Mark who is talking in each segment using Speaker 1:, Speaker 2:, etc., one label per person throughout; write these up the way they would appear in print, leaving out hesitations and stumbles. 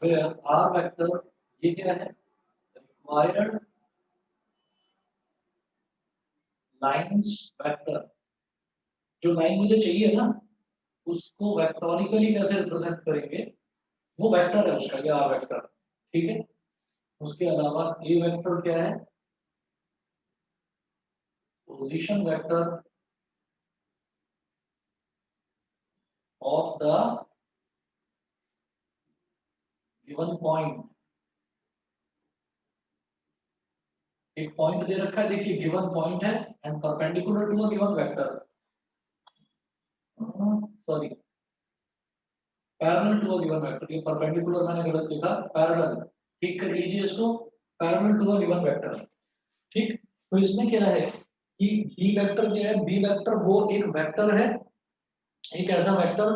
Speaker 1: where r vector ये क्या है, रिक्वायर्ड लाइंस वेक्टर, जो लाइन मुझे चाहिए ना उसको वेक्टोरिकली कैसे रिप्रेजेंट करेंगे, वो वेक्टर है उसका, ये आर वेक्टर। ठीक है, उसके अलावा ए वेक्टर क्या है, position vector of the given point. एक पॉइंट दे रखा है, देखिए गिवन पॉइंट है and perpendicular to a given vector, sorry parallel to a given vector, ये परपेंडिकुलर मैंने गलत लिखा, पैरेलल, ठीक कर लीजिए इसको, parallel to a given vector. ठीक, तो इसमें क्या है कि बी वेक्टर क्या है, बी वेक्टर वो एक वेक्टर है, एक ऐसा वेक्टर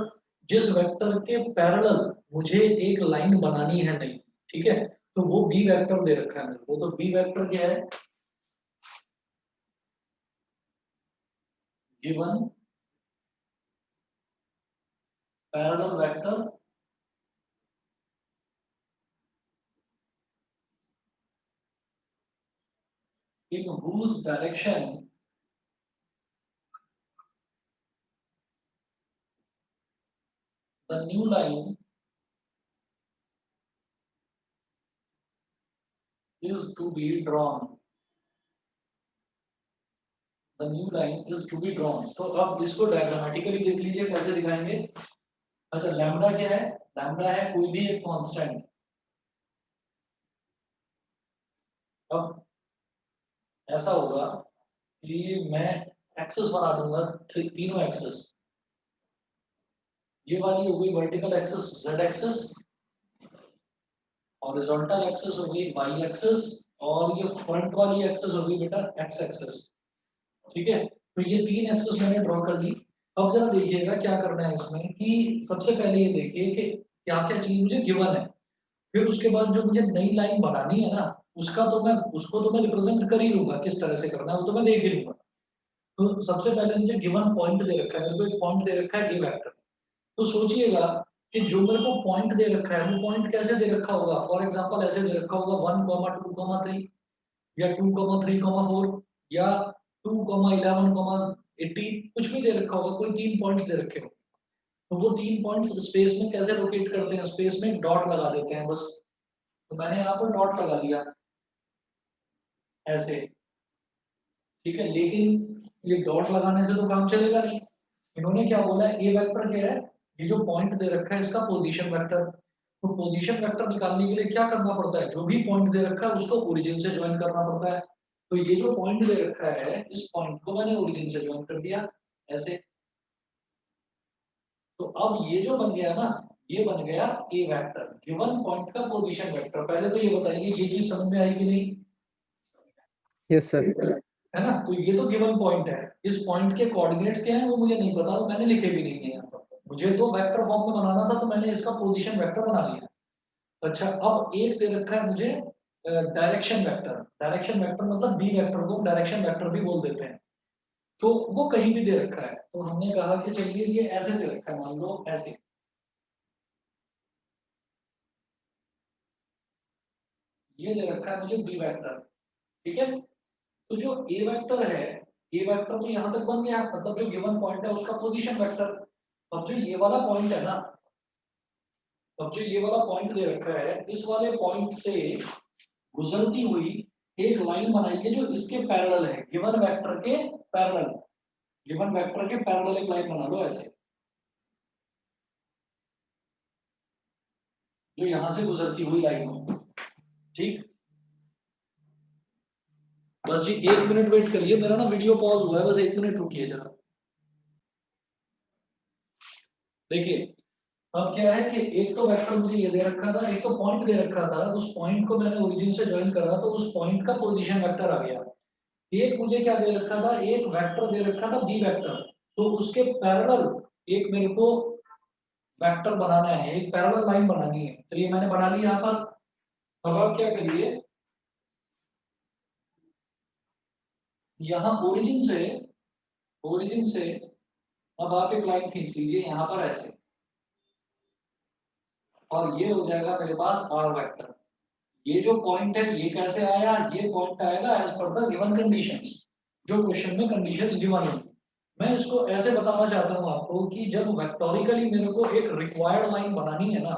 Speaker 1: जिस वेक्टर के पैरेलल मुझे एक लाइन बनानी है नहीं। ठीक है, तो वो बी वेक्टर दे रखा है मेरे को, तो बी वेक्टर क्या है, given parallel vector in whose direction the new line is to be drawn, the new line is to be drawn। तो अब इसको डायग्रामेटिकली देख लीजिए कैसे दिखाएंगे। अच्छा, लैम्बडा क्या है, लैम्बडा है कोई भी एक कांस्टेंट। अब ऐसा होगा कि मैं एक्सेस बना दूंगा, तीनों एक्सेस, ये वाली हो गई vertical axis Z axis, horizontal axis हो गई वाई एक्सेस, और ये फ्रंट वाली एक्सेस हो गई बेटा एक्स एक्सेस। ठीक है, तो ये तीन एक्सेस मैंने ड्रॉ कर ली। अब जरा देखिएगा क्या करना है इसमें, कि सबसे पहले ये देखिए कि क्या क्या चीज मुझे गिवन है, फिर उसके बाद जो मुझे नई लाइन बनानी है ना, उसको तो मैं रिप्रेजेंट कर ही लूंगा, किस तरह से करना है वो तो मैं देख ही लूंगा। तो सबसे पहले मुझे गिवन पॉइंट दे रखा है, मेरे को एक पॉइंट दे रखा है ए वेक्टर। तो सोचिएगा कि जो मेरे को पॉइंट दे रखा है वो पॉइंट कैसे दे रखा होगा, फॉर एग्जांपल ऐसे दे रखा होगा 1,2,3 या 2,3,4 या 2,11,80, कुछ भी दे रखा होगा, कोई तीन पॉइंट्स दे रखे हो। तो वो तीन पॉइंट्स स्पेस में कैसे लोकेट करते हैं, स्पेस में डॉट लगा देते हैं बस। तो मैंने यहाँ पर डॉट लगा दिया ऐसे। ठीक है, लेकिन ये डॉट लगाने से तो काम चलेगा नहीं। इन्होंने क्या बोला है, ए वेक्टर क्या है, ये जो पॉइंट दे रखा है इसका पोजीशन वेक्टर। तो पोजीशन वेक्टर निकालने के लिए क्या करना पड़ता है, जो भी पॉइंट दे रखा है उसको ओरिजिन से ज्वाइन करना पड़ता है। तो ये जो पॉइंट दे रखा है इस पॉइंट को मैंने ओरिजिन से ज्वाइन कर दिया ऐसे। तो अब ये जो बन गया ना, ये बन गया ए वेक्टर, गिवन पॉइंट का पोजीशन वेक्टर। पहले तो ये बताइए ये चीज समझ में आई कि नहीं।
Speaker 2: Yes sir.
Speaker 1: है ना, तो ये तो गिवन पॉइंट है, इस पॉइंट के कोऑर्डिनेट्स क्या हैं वो मुझे नहीं पता, तो मैंने लिखे भी नहीं है यहाँ पर, मुझे तो वेक्टर फॉर्म में बनाना था, तो मैंने इसका पोजीशन वेक्टर बना लिया। अच्छा, अब एक दे रखा है मुझे डायरेक्शन वेक्टर। डायरेक्शन वेक्टर मतलब बी वेक्टर को डायरेक्शन वेक्टर भी बोल देते हैं। तो वो कहीं भी दे रखा है, तो हमने कहा कि चलिए ये ऐसे दे रखा है, मान लो ऐसे, ये दे रखा है मुझे बी वेक्टर। ठीक है, तो जो ए वेक्टर है, ए वेक्टर तो यहाँ तक बन गया, मतलब जो गिवन पॉइंट है उसका पोजीशन वेक्टर। अब जो ये वाला पॉइंट है ना, अब जो ये वाला पॉइंट दे रखा है, इस वाले पॉइंट से गुजरती हुई एक लाइन बनाइए जो इसके पैरेलल है, गिवन वेक्टर के पैरेलल, गिवन वेक्टर के पैरेलल एक लाइन बना लो ऐसे, जो यहां से गुजरती हुई लाइन हो। ठीक, बस जी 1 मिनट वेट करिए, मेरा ना वीडियो पॉज हुआ है, बस 1 मिनट रुकिए जरा। देखिए, अब क्या है कि एक तो वेक्टर मुझे ये दे रखा था, एक तो पॉइंट दे रखा था, उस पॉइंट को मैंने ओरिजिन से ज्वाइन करा तो उस पॉइंट का पोजीशन वेक्टर आ गया। एक मुझे क्या दे रखा था, एक वेक्टर दे रखा था बी वेक्टर, तो उसके पैरेलल एक मेरे को वेक्टर बनाना है, एक पैरेलल लाइन बनानी है, तो ये मैंने बना ली यहाँ पर। अब आप क्या करिए, यहाँ ओरिजिन से अब आप एक लाइन खींच लीजिए यहाँ पर ऐसे। और ये हो जाएगा मेरे पास आर वेक्टर। ये जो पॉइंट है ये कैसे आया, ये पॉइंट आएगा एज पर द गिवन कंडीशंस, जो क्वेश्चन में कंडीशंस गिवन है। मैं इसको ऐसे बताना चाहता हूँ आपको कि जब वेक्टोरिकली मेरे को एक रिक्वायर्ड लाइन बनानी है ना,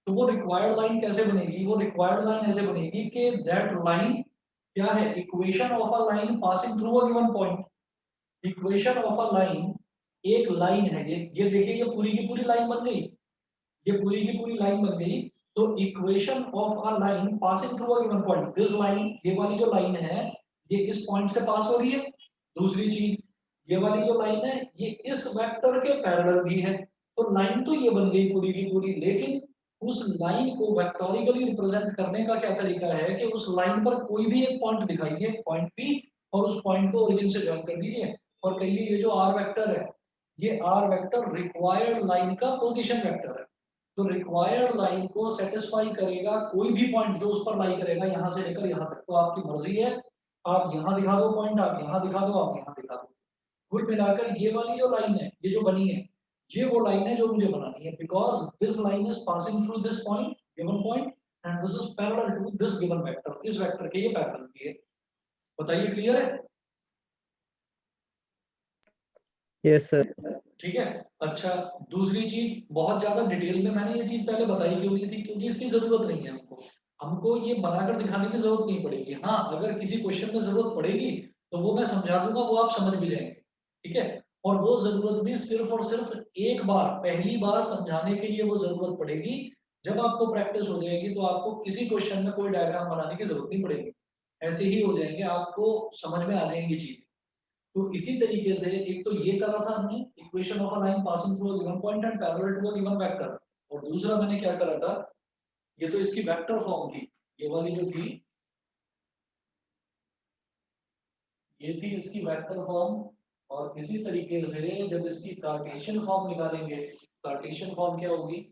Speaker 1: तो वो रिक्वायर्ड लाइन कैसे बनेगी, वो रिक्वायर्ड लाइन ऐसे बनेगी कि दैट लाइन क्या है, equation of a line passing through a given point. Equation of a line, एक लाइन है ये देखिए, ये पूरी की पूरी लाइन बन गई, ये पूरी की पूरी लाइन बन गई। तो equation of a line passing through a given point, this line, ये वाली जो लाइन है ये इस पॉइंट से पास हो रही है। दूसरी चीज, ये वाली जो लाइन है ये इस वेक्टर के पैरेलल भी है। तो लाइन तो ये बन गई पूरी की पूरी, लेकिन उस लाइन को वेक्टोरिकली रिप्रेजेंट करने का क्या तरीका है कि उस लाइन पर कोई भी एक पॉइंट दिखाइए, पॉइंट पी, और उस पॉइंट को ओरिजिन से ज्वाइन कर दीजिए और कहिए ये जो आर वेक्टर है, ये आर वेक्टर रिक्वायर्ड लाइन का पोजीशन वेक्टर है। तो रिक्वायर्ड लाइन को सेटिस्फाई करेगा कोई भी पॉइंट जो उस पर लाई करेगा, यहां से लेकर यहां तक। तो आपकी मर्जी है, आप यहां दिखा दो पॉइंट, आप यहां दिखा दो, आप यहां दिखा दो। कुल मिलाकर ये वाली जो लाइन है, ये जो बनी है, ये वो लाइन है जो मुझे बनानी है, because this line is passing through this point, given point, and this is parallel to this given vector, इस वेक्टर के ये पैरेलल भी है। बताइए, क्लियर है?
Speaker 2: Yes, sir.
Speaker 1: ठीक है। अच्छा, दूसरी चीज, बहुत ज्यादा डिटेल में मैंने ये चीज पहले बताई क्यों नहीं थी, क्योंकि इसकी जरूरत नहीं है हमको। हमको ये बनाकर दिखाने की जरूरत नहीं पड़ेगी। हाँ, अगर किसी क्वेश्चन में जरूरत पड़ेगी तो वो मैं समझा दूंगा, वो आप समझ भी जाएंगे। ठीक है। और वो जरूरत भी सिर्फ और सिर्फ एक बार, पहली बार समझाने के लिए वो जरूरत पड़ेगी। जब आपको प्रैक्टिस हो जाएगी तो आपको किसी क्वेश्चन में कोई डायग्राम बनाने की जरूरत नहीं पड़ेगी, ऐसे ही हो जाएंगे, आपको समझ में आ जाएंगी चीज। तो इसी तरीके से एक तो ये करा था हमने, equation of a line passing through a given point and parallel to a given vector. और दूसरा मैंने क्या करा था, ये तो इसकी वेक्टर फॉर्म थी, ये वाली जो थी, ये थी इसकी वेक्टर फॉर्म। और इसी तरीके से जब इसकी कार्टेशियन फॉर्म निकालेंगे, कार्टेशियन फॉर्म क्या होगी,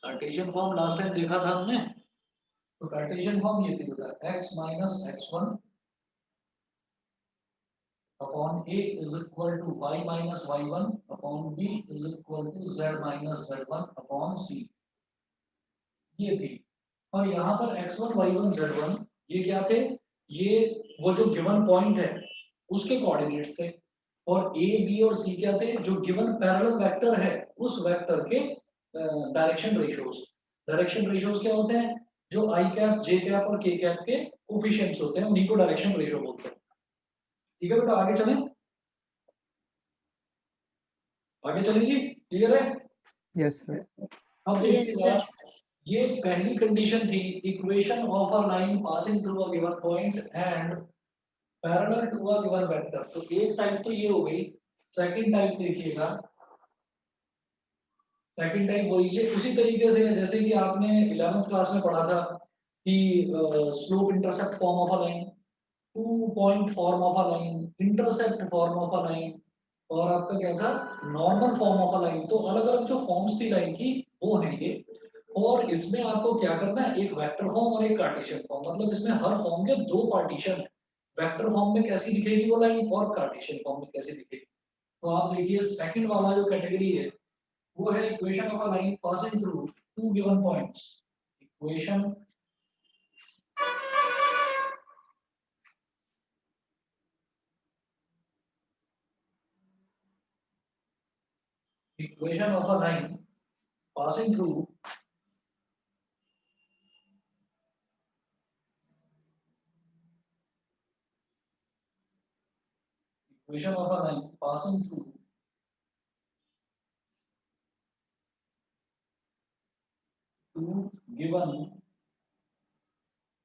Speaker 1: कार्टेशियन फॉर्म लास्ट टाइम देखा था हमने। तो कार्टेशियन फॉर्म ये थी बेटा, x minus x1 upon a is equal to y minus y1 upon b is equal to z minus z1 upon c, ये थी। और यहाँ पर x1 y1 z1 ये क्या थे, ये वो जो गिवन पॉइंट है उसके कोऑर्डिनेट्स थे। और a b और c क्या थे, जो गिवन पैरेलल वेक्टर है उस वेक्टर के डायरेक्शन रेशियोज। डायरेक्शन रेशियोज क्या होते हैं, जो i कैप, j कैप और k कैप के कोफिशिएंट्स होते हैं, उन्हीं को डायरेक्शन रेशियो बोलते हैं। ठीक है बेटा, आगे चलें, आगे चलेंगे, क्लियर है?
Speaker 2: Yes, sir.
Speaker 1: अब देखिएगा, ये पहली कंडीशन थी, equation of a line passing through a given point and parallel to a given vector. तो एक टाइप तो ये हो गई। सेकंड टाइप देखिएगा, सेकंड टाइप वही है, उसी तरीके से है जैसे कि आपने 11th क्लास में पढ़ा था कि slope intercept form of a line, two point form of a line, intercept form of a line, और आपका क्या था, normal form of a line. तो अलग अलग जो फॉर्म्स थी लाइन की वो है ये। और इसमें आपको क्या करना है, एक वेक्टर फॉर्म और एक कार्टेशियन फॉर्म, मतलब इसमें हर फॉर्म के दो पार्टीशन है। वेक्टर फॉर्म में कैसी दिखेगी वो लाइन, और कार्टेशियन फॉर्म में कैसी दिखेगी। तो आप देखिए, सेकंड वाला जो कैटेगरी है वो है equation of a line passing through two given points. Equation equation of a line passing through equation of a line passing through two given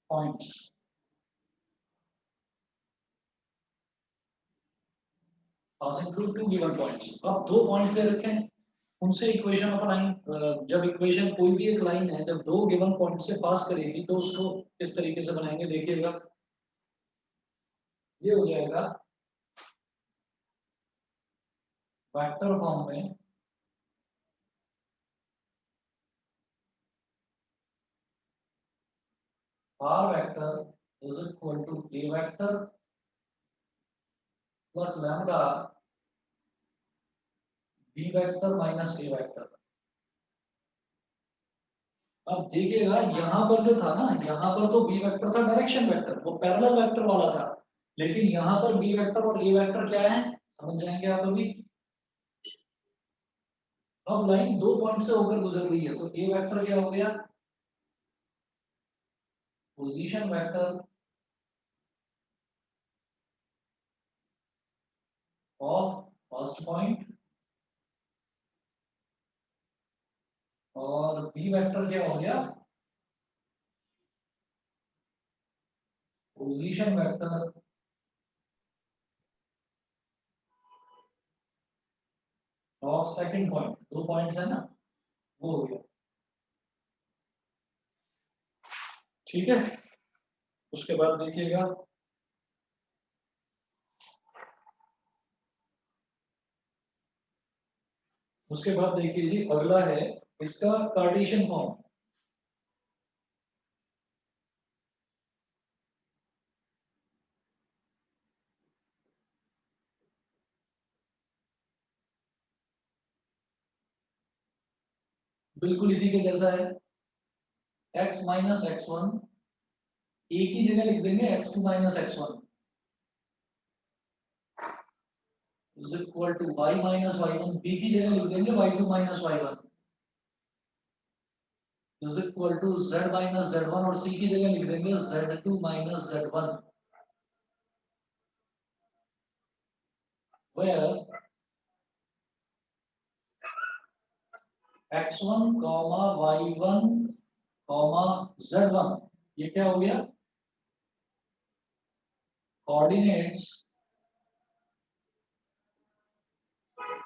Speaker 1: points. Passing through two given points, अब दो points दे रखे हैं, उनसे equation of a line, जब equation कोई भी एक लाइन है जब दो गिवन पॉइंट से पास करेगी तो उसको किस तरीके से बनाएंगे देखिएगा। ये हो जाएगा वेक्टर फॉर्म में r vector is equal to a vector plus lambda b vector minus a vector। अब देखिएगा यहाँ पर जो था ना, यहाँ पर तो b वेक्टर था डायरेक्शन वेक्टर, वो पैरेलल वेक्टर वाला था, लेकिन यहाँ पर b वेक्टर और a वेक्टर क्या है समझ जाएंगे आप अभी। अब लाइन दो पॉइंट से होकर गुजर रही है, तो a वेक्टर क्या हो गया, position vector of first point, और b वेक्टर क्या हो गया, position vector of second point. दो पॉइंट्स है ना, वो हो गया। ठीक है, उसके बाद देखिएगा उसके बाद देखिए जी, अगला है इसका कार्टेशियन फॉर्म। बिल्कुल इसी के जैसा है, x माइनस एक्स वन, एक ही जगह लिख देंगे x2 minus x one is equal to y minus Y one, B की जगह लिख देंगे y2 minus Y one is equal to z minus Z one, और c की जगह लिख देंगे z2 minus Z one, where x1 comma y1 comma z1, ये क्या हो गया, कोऑर्डिनेट्स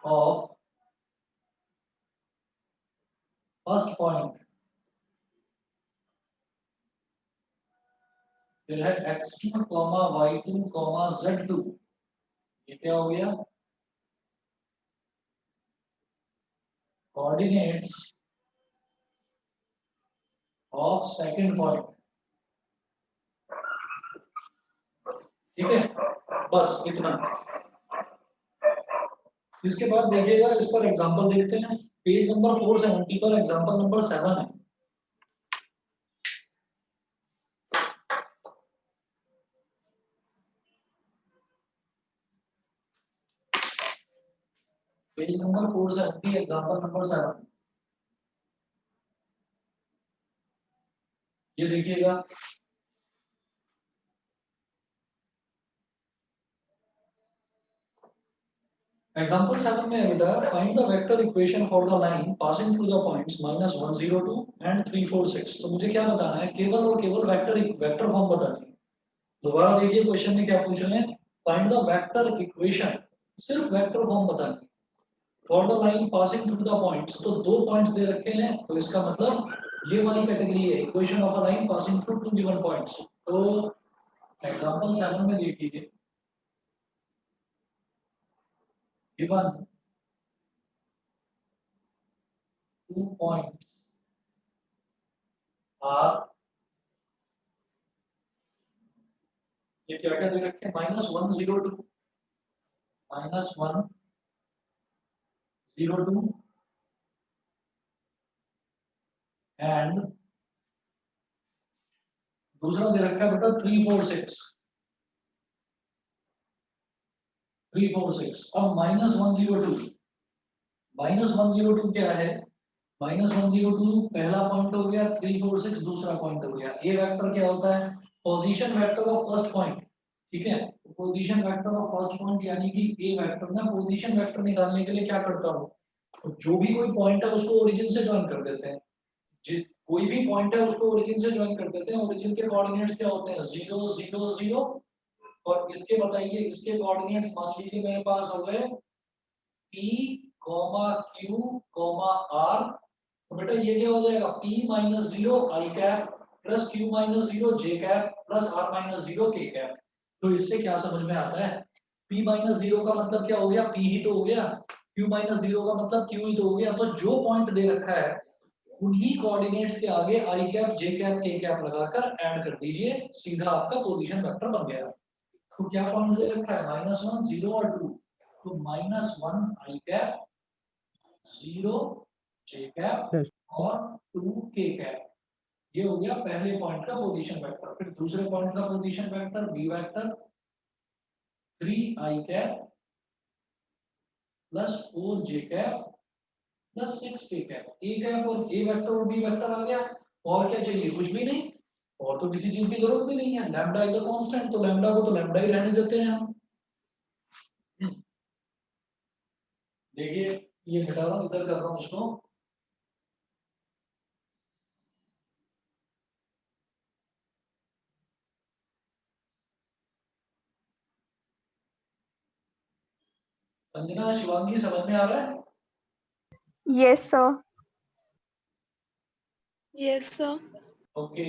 Speaker 1: ऑफ फर्स्ट पॉइंट। फिर है x2 comma y2 comma z2, ये क्या हो गया, कोऑर्डिनेट्स ऑफ सेकंड पॉइंट। ठीक है, बस इतना। इसके बाद देखिएगा, इस पर एग्जांपल देखते हैं, पेज नंबर 470 पर एग्जांपल नंबर 7 है। पेज नंबर 470 एग्जांपल नंबर 7, ये देखिएगा, एग्जांपल 7 में है बेटा, find the vector equation for the line passing through the points -102 and 346। तो मुझे क्या बताना है, केवल और केवल वेक्टर फॉर्म बतानी है। दोबारा देखिए क्वेश्चन में क्या पूछ रहे हैं, फाइंड द वेक्टर इक्वेशन, सिर्फ वेक्टर फॉर्म बतानी है for the line passing through the points. तो दो पॉइंट्स दे रखे हैं, तो इसका मतलब ये वाली कैटेगरी है, equation of a line passing through two given points. तो एग्जांपल 7 में देखिए, गिवन 2 पॉइंट्स आर, ये क्या क्या दे रखे हैं, -102 -102 एंड दूसरा दे रखा है बेटा 346। अब -102 क्या है, -102 पहला पॉइंट हो गया, 346 दूसरा पॉइंट हो गया। ए वेक्टर क्या होता है, position vector of first point. ठीक है, position vector of first point यानी कि ए वेक्टर, मैं पोजीशन वेक्टर निकालने के लिए क्या करता हूँ, तो जो भी कोई पॉइंट है उसको ओरिजिन से ज्वाइन कर देते हैं। जिस कोई भी पॉइंट है उसको ओरिजिन से ज्वाइन कर देते हैं। ओरिजिन के कोऑर्डिनेट्स क्या होते हैं, 0 0 0, और इसके बताइए, इसके कोऑर्डिनेट्स मान लीजिए मेरे पास हो गए P, Q, R। तो बेटा ये क्या हो जाएगा, P -0 I cap plus Q -0 J cap plus R -0 K cap. तो इससे क्या समझ में आता है, p माइनस जीरो का मतलब क्या हो गया, p ही तो हो गया, q माइनस जीरो का मतलब q ही तो हो गया। तो जो पॉइंट दे रखा है उन्हीं कोऑर्डिनेट्स के आगे i cap j cap k cap लगाकर ऐड कर दीजिए, सीधा आपका पोजीशन वेक्टर बन गया। तो क्या पॉइंट दे रखा है, -1 0 और 2, तो -1 i cap 0 j cap
Speaker 2: Yes.
Speaker 1: और 2 k कैप। ये हो गया पहले पॉइंट का पोजीशन वेक्टर। फिर दूसरे पॉइंट का position vector b vector 3 i cap plus 4 j cap plus 6 k cap. a cap और a वेक्टर और b वेक्टर आ गया। और क्या चाहिए, कुछ भी नहीं, और तो किसी चीज की जरूरत भी नहीं है। लैम्डा इज अ कांस्टेंट, तो लैम्डा को तो लैम्डा ही रहने देते हैं हम। देखिए ये हटा रहा हूं, इधर कर रहा हूं इसको। संजना शिवांगी समझ में आ रहा है?
Speaker 3: Yes, sir.
Speaker 4: Yes, sir.
Speaker 1: Okay.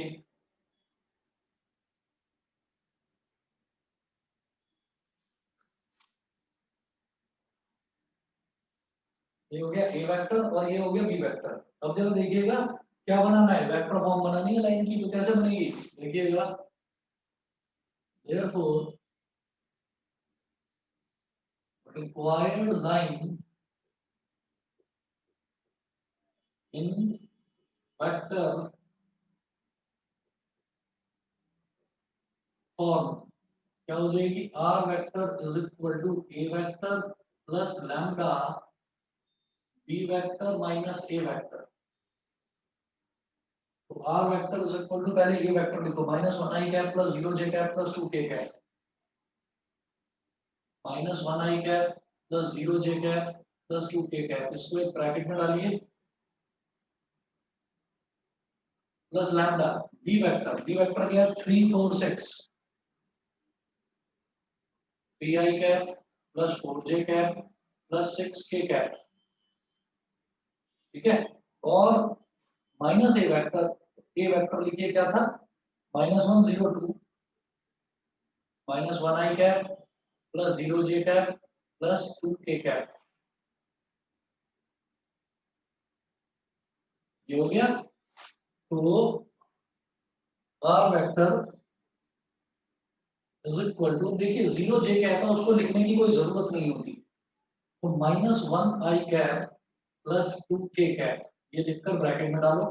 Speaker 1: ये हो गया ए वेक्टर और ये हो गया बी वेक्टर। अब जरा देखिएगा क्या बनाना है, वेक्टर फॉर्म बनानी है लाइन की, तो कैसे बनेगी देखिएगा। therefore required line in vector form क्या हो जाएगी, r vector is equal to a vector plus lambda b vector minus a vector. तो r vector is equal to, पहले a वेक्टर लिखो, -1 i cap plus 0 j cap plus 2 k cap, -1 i cap plus 0 j cap plus 2 k cap. इसको एक bracket में डालिए, plus lambda b vector क्या है 3 4 6 3 i cap plus 4 j cap plus 6 k cap. ठीक है, और माइनस ए वेक्टर लिखिए क्या था, -1 0 2 -1 i cap plus 0 j cap plus 2 k cap. ये हो गया। तो r vector is equal to, देखिए 0 j कैप है, उसको लिखने की कोई जरूरत नहीं होती, तो -1 i cap plus 2 k cap, ये लिखकर ब्रैकेट में डालो।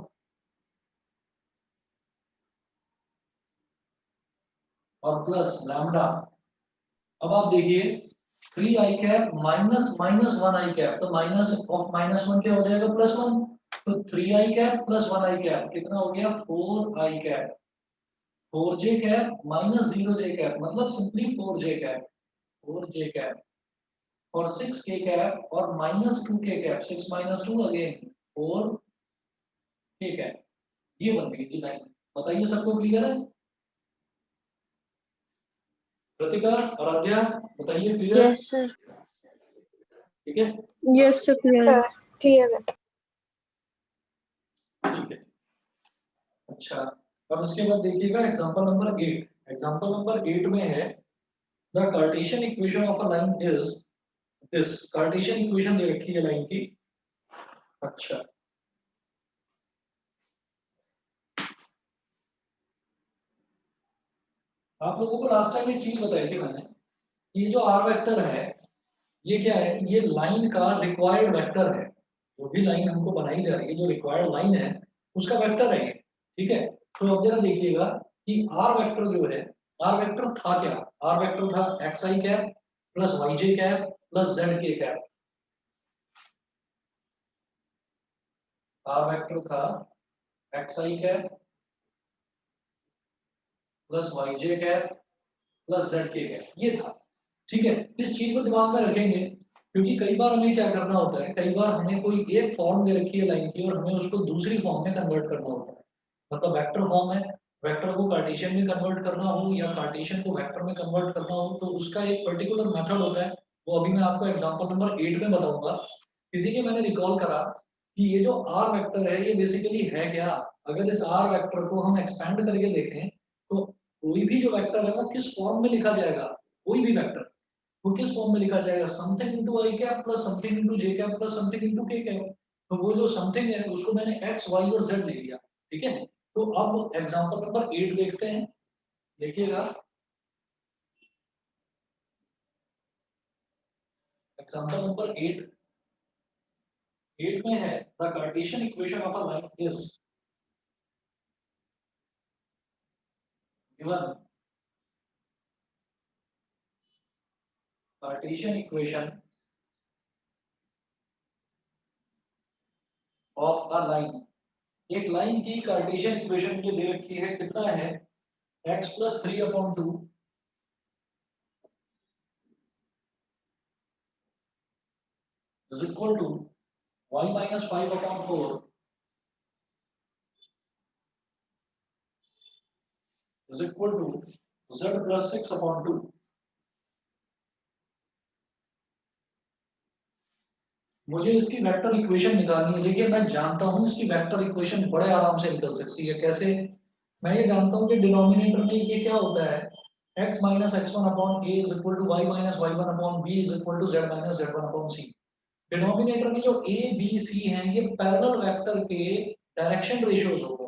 Speaker 1: और प्लस लैम्डा, अब आप देखिए 3 i cap minus -1 i cap, तो माइनस ऑफ -1 क्या हो जाएगा, +1, तो 3 i cap plus 1 i cap कितना हो गया, 4 i cap, 4 j cap minus 0 j cap, मतलब simply 4 j cap, 4 j cap और 6 k कैप और -2 k cap, 6 - 2 again 4 k cap. ये बन गई थी लाइन। बताइए सबको क्लियर है? कृतिका, आराध्या, बताइए क्लियर?
Speaker 4: Yes, sir.
Speaker 1: ठीक है,
Speaker 3: Yes, sir. Clear.
Speaker 4: Sir, clear.
Speaker 1: ठीक है। अच्छा, अब इसके बाद देखिएगा एग्जांपल नंबर 8। एग्जांपल नंबर 8 में है the Cartesian equation of a line is this. Cartesian equation दे रखी है लाइन की। अच्छा, आप लोगों को लास्ट टाइम एक चीज बताई थी मैंने, ये जो आर वेक्टर है ये क्या है, ये लाइन का रिक्वायर्ड वेक्टर है। जो भी लाइन हमको बनाई जा रही है, जो रिक्वायर्ड लाइन है उसका वेक्टर है ये। ठीक है, तो अब जरा देखिएगा कि आर वेक्टर जो है, आर वेक्टर था क्या, आर वेक्टर था x I cap plus Y J cap plus Z K cap. Are vector था x I cap plus Y J cap plus Z K cap, ये था। ठीक है, इस चीज को दिमाग में रखेंगे, क्योंकि कई बार हमें क्या करना होता है, कई बार हमें कोई एक फॉर्म दे रखी है लाइन की और हमें उसको दूसरी फॉर्म में कन्वर्ट करना होता है। मतलब वेक्टर फॉर्म है, वेक्टर को कार्टेशियन में कन्वर्ट करना हो या कार्टेशियन को वेक्टर में कन्वर्ट करना हो, तो उसका एक पर्टिकुलर मेथड होता है। वो अभी मैं आपको एग्जांपल नंबर 8 में बताऊंगा। इसीलिए मैंने रिकॉल करा कि ये जो आर वेक्टर है ये बेसिकली है क्या। अगर इस आर वेक्टर को हम एक्सपेंड करके देखें तो कोई भी जो वेक्टर है वो किस फॉर्म में लिखा जाएगा, कोई भी वेक्टर वो किस फॉर्म में लिखा जाएगा, something into I cap plus something into J cap plus something into के कैप। तो वो जो समथिंग है उसको मैंने एक्स वाई और जेड ले लिया, ठीक है। तो अब एग्जांपल नंबर 8 देखते हैं, देखिएगा एग्जांपल नंबर 8 में है the Cartesian equation of a line is given, Cartesian equation of a line, एक लाइन की कार्टेशियन इक्वेशन मुझे दे रखी है, कितना है x plus 3/2 is equal to y minus 5/4 is equal to z plus 6/2। मुझे इसकी वेक्टर इक्वेशन निकालनी है। देखिए मैं जानता हूं इसकी वेक्टर इक्वेशन बड़े आराम से निकल सकती है। कैसे? मैं ये जानता हूं कि डिनोमिनेटर में ये क्या होता है, x minus x1 upon a is equal to y minus y1 upon b is equal to z minus z1 upon c। Denominator में जो a b c हैं ये पैरेलल वेक्टर के डायरेक्शन रेशियोज हो गए,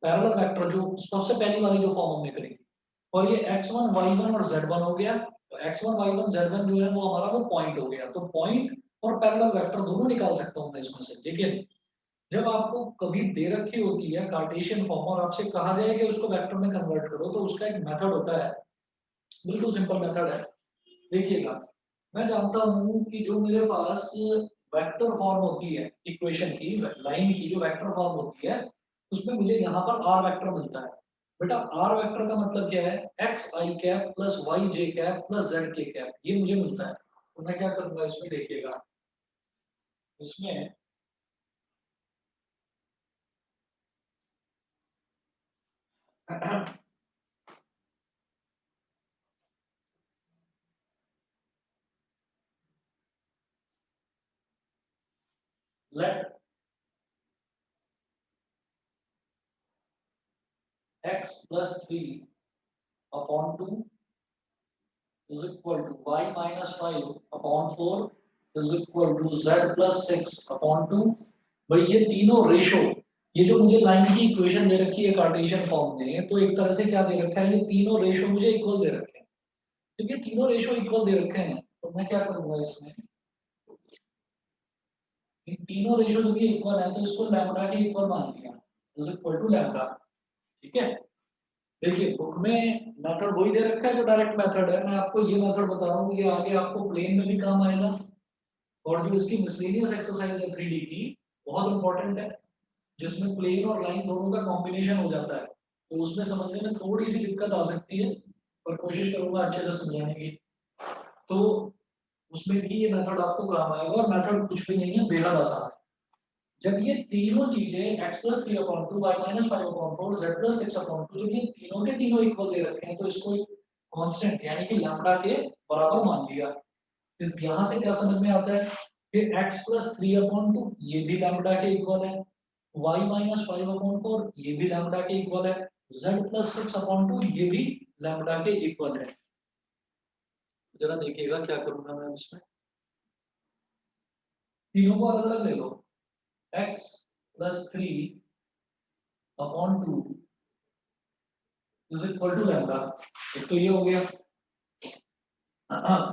Speaker 1: पैरेलल वेक्टर जो सबसे पहली वाली जो फॉर्म हमने करी, और ये x1 y1 और z1 हो गया। तो x1 y1 z1 जो है वो हमारा वो पॉइंट हो गया। तो पॉइंट और पैरेलल वेक्टर दोनों निकाल सकता हूं मैं इसमें से। लेकिन जब आपको कभी दे रखी होती है कार्टेशियन फॉर्म और आपसे कहा जाए कि उसको वेक्टर में कन्वर्ट करो, तो उसका एक मेथड होता है, बिल्कुल सिंपल मेथड है। देखिएगा मैं जानता हूं कि जो मेरे पास वेक्टर फॉर्म होती है इक्वेशन की, लाइन की जो वेक्टर फॉर्म होती है, उसमें मुझे यहाँ पर आर वेक्टर मिलता है। बेटा आर वेक्टर का मतलब क्या है, X I cap plus Y J cap plus Z K cap, ये मुझे मिलता है। तो मैं क्या करूंगा इसमें, देखिएगा इसमें late x plus 3 upon 2 is equal to y minus 5 upon 4 is equal to z plus 6 upon 2। भाई ये तीनों रेशो, ये जो मुझे लाइन की इक्वेशन दे रखी है कार्टेशियन फॉर्म में, तो एक तरह से क्या दे रखा है, ये तीनों रेशो मुझे इक्वल दे रखे हैं। जब ये तीनों रेशो इक्वल दे रखे हैं तो मैं क्या करूंगा इसमें, इन तीनों रेशो जो भी इक्वल है तो इसको लैम्बडा के इक्वल मान लिया, इज इक्वल टू लैम्बडा, ठीक है। देखिए बुक में मेथड वही दे रखा है जो डायरेक्ट मेथड है, मैं आपको ये मेथड बता रहा हूँ, ये आगे आपको प्लेन में भी काम आएगा। और जो इसकी मिसलेनियस एक्सरसाइज है 3D की, बहुत इंपॉर्टेंट है, जिसमें प्लेन और लाइन दोनों का कॉम्बिनेशन हो जाता है, तो उसमें समझने में थोड़ी सी दिक्कत आ सकती है, पर कोशिश करूंगा अच्छे से समझाने की। तो उसमें भी ये मेथड आपको काम आएगा, और मेथड कुछ भी नहीं है, बेहद आसान है। जब ये तीनों चीजें x plus 3/2 y minus 5/4 z plus 6/2, जब ये तीनों के तीनों इक्वल दे रखे हैं तो इसको एक कांस्टेंट यानी कि लैम्बडा के बराबर मान लिया। इस यहाँ से क्या समझ में आता है कि x प्लस 3/2 ये भी लैम्बडा के इक्वल है, y माइनस 5/4 ये भी लैम्बडा के इक्वल है, z प्लस 6/2 ये भी लैम्बडा के इक्वल है। जरा देखिएगा क्या करूंगा मैं इसमें, तीनों को अलग अलग ले लो, x plus 3/2 is equal to lambda. एक तो ये हो गया,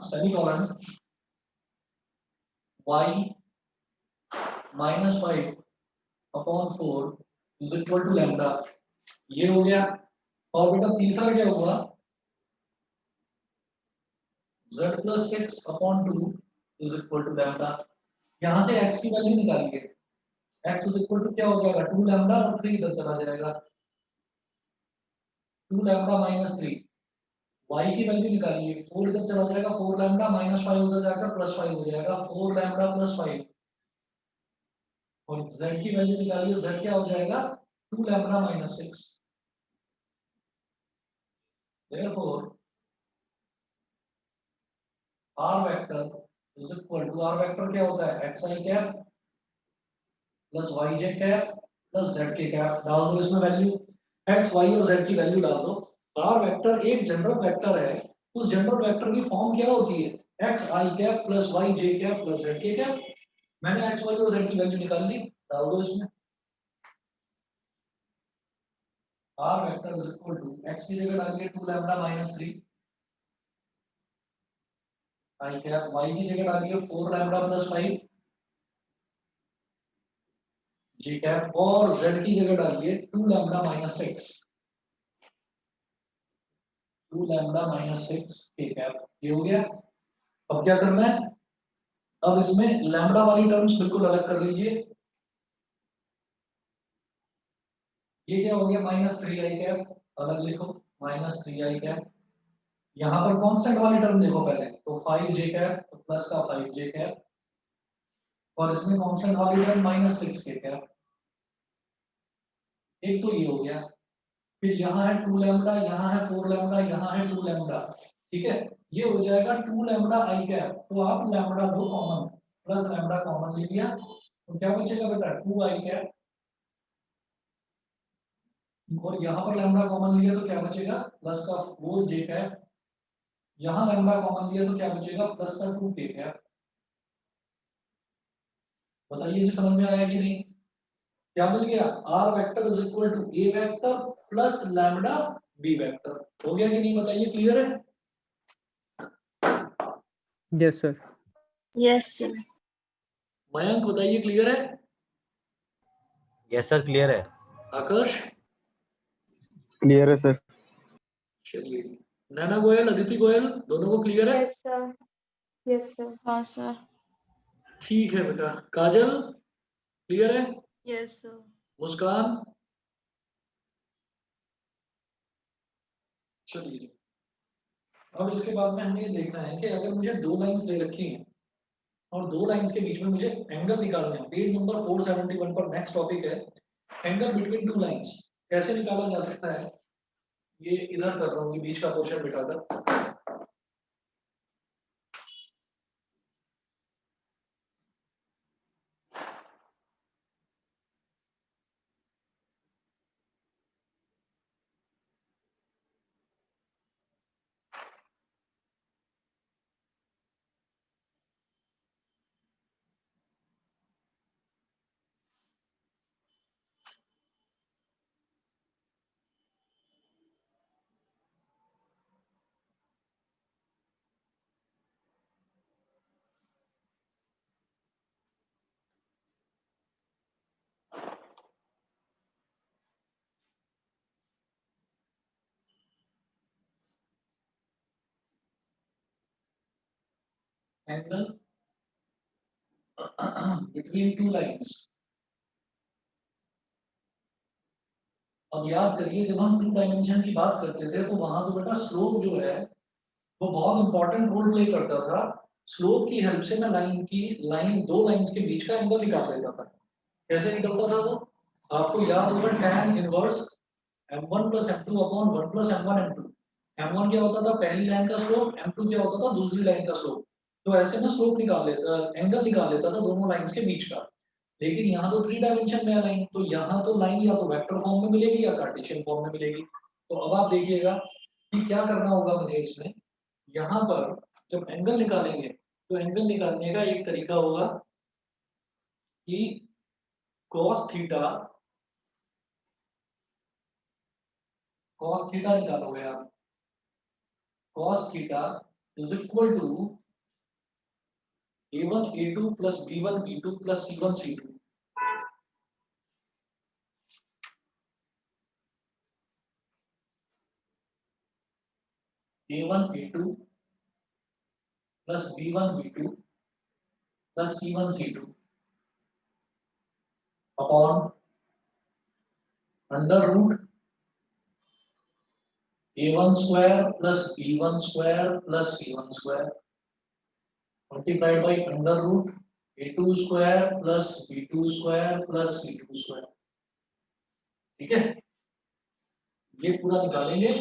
Speaker 1: semicolon y minus 5/4 is equal to lambda, ये हो गया। और बेटा तीसरा क्या हुआ, z plus 6/2 is equal to lambda. यहाँ से x की वैल्यू निकालिए, x इज इक्वल टू क्या हो जाएगा 2 लैम्बडा, और 3 इधर चला जाएगा, 2 लैम्बडा माइनस 3। y की वैल्यू निकालिए, 4 इधर चला जाएगा, 4 लैम्बडा माइनस 5 उधर जाकर प्लस 5 हो जाएगा, 4 लैम्बडा प्लस 5। और z की वैल्यू निकालिए, z क्या हो जाएगा 2 lambda minus 6। therefore r vector is equal to, r vector क्या होता है xi cap plus yj cap plus z K cap. डाल दो इसमें वैल्यू, x y और z की वैल्यू डाल दो, आर वेक्टर एक जनरल वेक्टर है, उस जनरल वेक्टर की फॉर्म क्या होती है, X I cap plus Y J cap plus Z K cap. मैंने एक्स वाई और जेड की वैल्यू निकाल ली, डाल दो इसमें। R vector is equal to X की जगह डालिए 2 lambda minus 3 I cap, Y की जगह डालिए 4 लैम्डा प्लस 5 जी कैप, और जेड की जगह डालिए 2 लैम्डा माइनस 6 2 लैम्डा माइनस 6 के कैप। ये हो गया। अब क्या करना है, अब इसमें लैम्डा वाली टर्म्स बिल्कुल अलग कर लीजिए। ये क्या हो गया, माइनस 3 आई कैप, अलग लिखो माइनस 3 आई कैप। यहाँ पर कांस्टेंट वाली टर्म देखो पहले, तो 5 जे कैप प्लस का 5 जे कैप, और इसमें कांस्टेंट वाली टर्म माइनस 6 के कैप। एक तो ये हो गया। फिर यहाँ है 2 लैम्डा, यहाँ है 4 लैम्डा, यहाँ है 2 लैम्डा, ठीक है। ये हो जाएगा 2 लैम्डा आई कैप, तो आप लैम्डा दो कॉमन, प्लस लैम्डा कॉमन ले लिया, तो क्या बचेगा बेटा 2 आई कैप, और यहाँ पर लैम्डा कॉमन लिया तो क्या बचेगा प्लस का 4 जे कैप, यहाँ लैम्डा कॉमन लिया तो क्या बचेगा प्लस का 2 के कैप। बताइए जी समझ में आया कि नहीं। क्या मिल गया, R vector is equal to A vector plus lambda B vector. हो गया कि नहीं, बताइए क्लियर है।
Speaker 2: Yes, sir.
Speaker 3: Yes, sir.
Speaker 1: Mayank बताइए क्लियर है।
Speaker 4: यस सर क्लियर है।
Speaker 1: आकर्ष,
Speaker 2: Clear है sir.
Speaker 1: चलिए जी। नैना गोयल, अदिति गोयल, दोनों को क्लियर है।
Speaker 3: Yes, sir. Yes, sir.
Speaker 5: हाँ सर।
Speaker 1: ठीक है बेटा। काजल क्लियर है।
Speaker 5: Yes sir.
Speaker 1: मुस्कान, चलिए जी। अब इसके बाद में हमें ये देखना है कि अगर मुझे दो लाइंस दे रखी हैं और दो लाइंस के बीच में मुझे एंगल निकालना है, पेज नंबर 471 पर नेक्स्ट टॉपिक है एंगल बिटवीन टू लाइंस। कैसे निकाला जा सकता है, ये इधर कर रहा हूँ, बीच का पोर्शन बिठाकर। Angle between two lines. अब याद करिए जब हम टू डायमेंशन की बात करते थे तो वहां तो बेटा स्लोप जो है वो बहुत इंपॉर्टेंट रोल प्ले करता था। स्लोप की हेल्प से मैं लाइन दो लाइंस के बीच का एंगल निकाल लेता था। कैसे निकलता था वो, आपको याद होगा tan inverse m1 plus m2 upon 1 plus m1 m2। m1 क्या होता था पहली लाइन का स्लोप, m2 क्या होता था दूसरी लाइन का स्लोप। तो ऐसे में स्लोप निकाल लेता, एंगल निकाल लेता था दोनों लाइंस के बीच का। लेकिन यहाँ तो थ्री डायमेंशन में है लाइन, तो यहाँ तो लाइन या तो वेक्टर फॉर्म में मिलेगी या कार्टेशियन फॉर्म में मिलेगी। तो अब आप देखिएगा कि क्या करना होगा मुझे इसमें, यहाँ पर जब एंगल निकालेंगे तो एंगल निकालने का एक तरीका होगा कि cos थीटा निकालोगे आप। cos theta is equal to a1 a2 plus b1 b2 plus c1 c2। a1 a2 plus b1 b2 plus c1 c2 upon under root a1 square plus b1 square plus c1 square multiplied by under root a2 square plus b2 square plus c2 square. ठीक है, ये पूरा निकालेंगे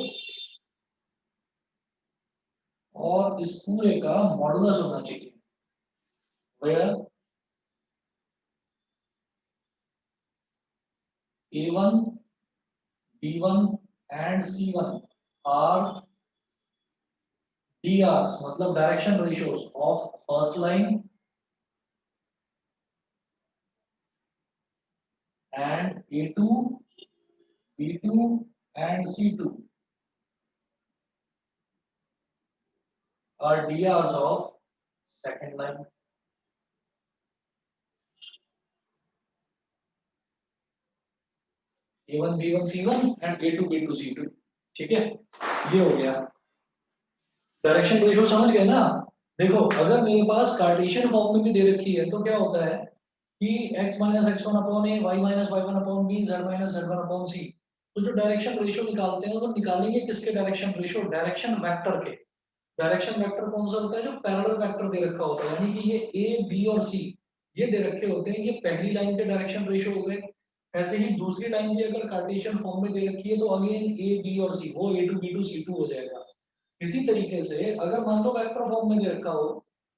Speaker 1: और इस पूरे का modulus होना चाहिए where a1 b1 and c1 are DRs मतलब direction ratios of first line and A2, B2 and C2 are DRs of second line. A1, B1, C1 and A2, B2, C2. ठीक है, ये हो गया डायरेक्शन रेशियो, समझ गए ना। देखो अगर मेरे पास कार्टेशियन फॉर्म में भी दे रखी है तो क्या होता है कि x minus x one upon a, y minus Y one upon b, z minus Z one upon c. तो जो डायरेक्शन रेशियो निकालते हैं वो निकालेंगे किसके डायरेक्शन रेशियो, डायरेक्शन वेक्टर के। डायरेक्शन वेक्टर कौन सा होता है, जो पैरेलल वेक्टर दे रखा होता है, यानी कि ये ए बी और सी ये दे रखे होते हैं, ये पहली लाइन के डायरेक्शन रेशियो हो गए। ऐसे ही दूसरी लाइन भी अगर कार्टेशियन फॉर्म में दे रखी है तो अगेन ए बी और सी, वो A2 B2 C2 हो जाएगा। इसी तरीके से अगर मान लो वेक्टर फॉर्म में दे रखा हो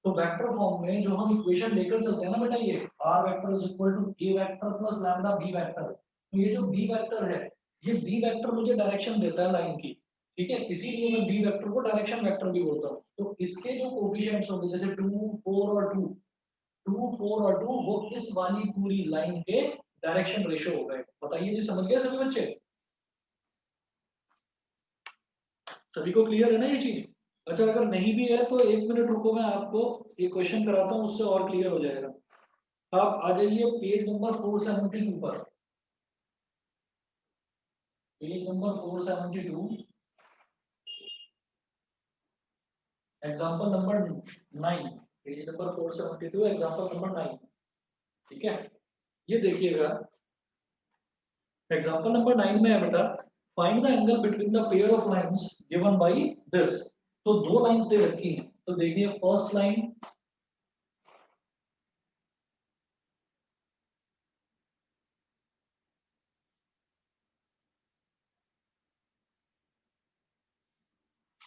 Speaker 1: तो वेक्टर फॉर्म में जो हम इक्वेशन लेकर चलते हैं ना बेटा, ये R vector is equal to A vector plus lambda B vector. तो ये जो बी वेक्टर है, ये बी वेक्टर मुझे डायरेक्शन देता है लाइन की, ठीक है, इसीलिए मैं बी वेक्टर को डायरेक्शन वेक्टर भी बोलता हूँ। तो इसके जो कोफिशिएंट्स होंगे जैसे 2 4 और 2, 2 4 और 2 वो इस वाली पूरी लाइन के डायरेक्शन रेशियो हो गए। बताइए जी, समझ गए सभी बच्चे? सभी को क्लियर है ना ये चीज? अच्छा अगर नहीं भी है तो एक मिनट रुको, मैं आपको ये क्वेश्चन कराता हूँ, उससे और क्लियर हो जाएगा। आप आ जाइए पेज नंबर 472 पर, page number 472, example number 9, page number 472 example number 9। ठीक है, ये देखिएगा एग्जांपल नंबर 9 में है बेटा, find the angle between the pair of lines given by this. तो दो लाइंस दे रखी हैं, तो देखिए first line,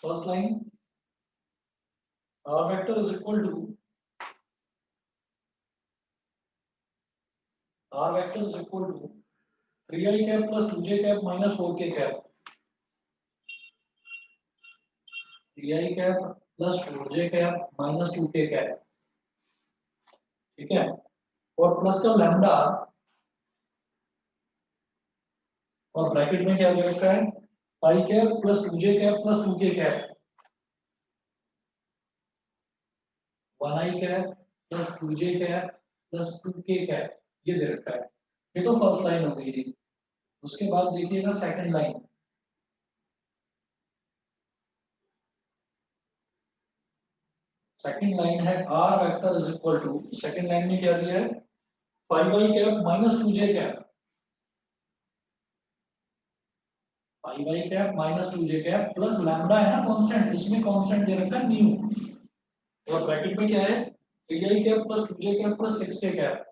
Speaker 1: first line r vector is equal to r vector is equal to 3i cap plus 2j cap minus 4k cap, 3i cap plus 4j cap minus 2k cap, ठीक है, और plus का lambda और bracket में क्या दे रखा है, i cap plus 2j cap plus 2k cap, 1i cap plus 2j cap plus 2k cap, ये दे रखा है। ये तो फर्स्ट लाइन हो गई जी। उसके बाद देखिएगा सेकंड लाइन, सेकंड लाइन है r vector is equal to, second line में क्या दिया है, 5i cap minus 2j cap, 5i cap minus 2j cap plus lambda है ना कांस्टेंट, इसमें कांस्टेंट दे रखा है न्यू, और ब्रैकेट में क्या है 3i cap plus 2j cap plus 6k cap,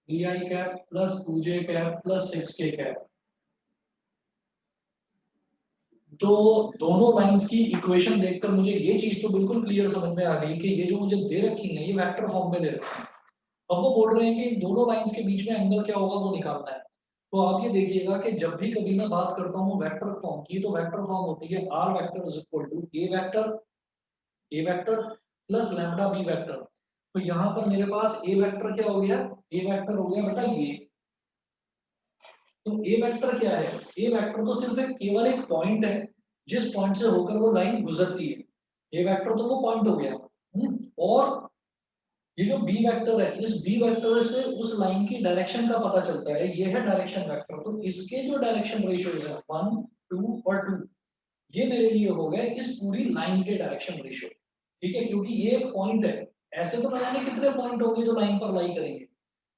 Speaker 1: 3i cap plus 2j cap plus 6k cap। तो दोनों लाइंस की इक्वेशन देखकर मुझे ये चीज तो बिल्कुल क्लियर समझ में आ गई कि ये जो मुझे दे रखी है ये वेक्टर फॉर्म में दे रखी है। अब वो बोल रहे हैं कि दोनों लाइंस के बीच में एंगल क्या होगा वो निकालना है। तो आप ये देखिएगा कि जब भी कभी मैं बात करता हूँ वेक्टर फॉर्म की, तो वेक्टर फॉर्म होती है r vector is equal to A vector plus lambda B vector. तो यहाँ पर मेरे पास ए वेक्टर क्या हो गया, ए वेक्टर हो गया बेटा ये। तो ए वेक्टर क्या है, ए वेक्टर तो सिर्फ एक केवल एक पॉइंट है जिस पॉइंट से होकर वो लाइन गुजरती है, ए वेक्टर तो वो पॉइंट हो गया। और ये जो बी वेक्टर है, इस बी वेक्टर से उस लाइन की डायरेक्शन का पता चलता है, ये है डायरेक्शन वेक्टर। तो इसके जो डायरेक्शन रेशियोज है 1 2 और 2, ये मेरे लिए हो गए इस पूरी लाइन के डायरेक्शन रेशियो। ठीक है, क्योंकि ये एक पॉइंट है, ऐसे तो न जाने कितने पॉइंट होंगे जो लाइन पर लाई करेंगे,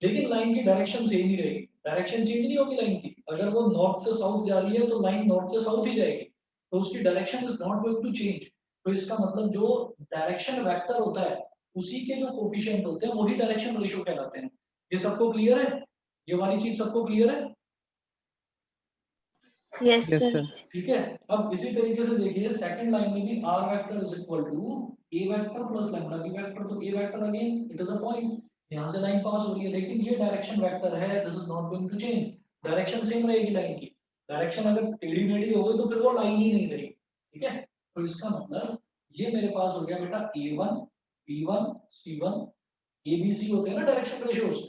Speaker 1: लेकिन लाइन की डायरेक्शन सेम ही रहेगी, डायरेक्शन चेंज नहीं होगी लाइन की। अगर वो नॉर्थ से साउथ जा रही है तो लाइन नॉर्थ से साउथ ही जाएगी, तो उसकी direction is not going to change. तो इसका मतलब जो डायरेक्शन वेक्टर होता है उसी के जो कोफिशिएंट होते हैं वही डायरेक्शन रेशियो कहलाते हैं। ये सबको क्लियर है, ये वाली चीज सबको क्लियर है?
Speaker 3: Yes,
Speaker 2: Yes,
Speaker 3: sir.
Speaker 2: sir.
Speaker 1: ठीक है, अब इसी तरीके से देखिए सेकंड लाइन में भी r vector is equal to a vector plus lambda b vector. तो a vector again it is a point, यहां से लाइन पास हो रही है, लेकिन ये डायरेक्शन वेक्टर है, this is not going to change, direction same रहेगी लाइन की, डायरेक्शन अगर टेढ़ी मेढ़ी हो गई तो फिर वो लाइन ही नहीं करेगी, ठीक है। तो इसका मतलब ये मेरे पास हो गया बेटा A1 B1 C1 ABC होते हैं ना डायरेक्शन रेशियोज।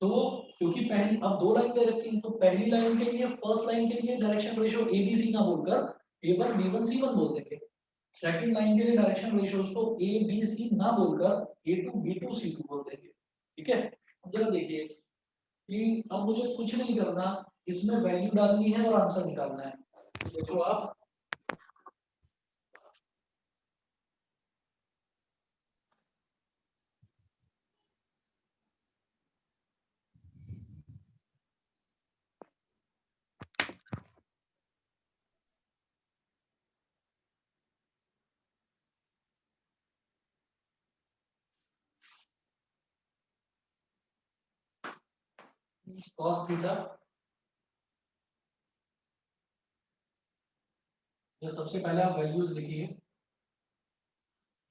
Speaker 1: तो क्योंकि पहली अब दो लाइन दे रखी है तो पहली लाइन के लिए फर्स्ट लाइन के लिए डायरेक्शन रेशियो ABC ना बोलकर A1 B1 C1 बोल देंगे। सेकंड लाइन के लिए डायरेक्शन रेशियोज को ABC ना बोलकर A2 B2 C2 बोल देंगे, ठीक है। अब जरा देखिए कि अब मुझे कुछ नहीं करना, इसमें वैल्यू डालनी है और आंसर निकालना है। देखो आप cos थीटा, ये सबसे पहले आप वैल्यूज लिखिए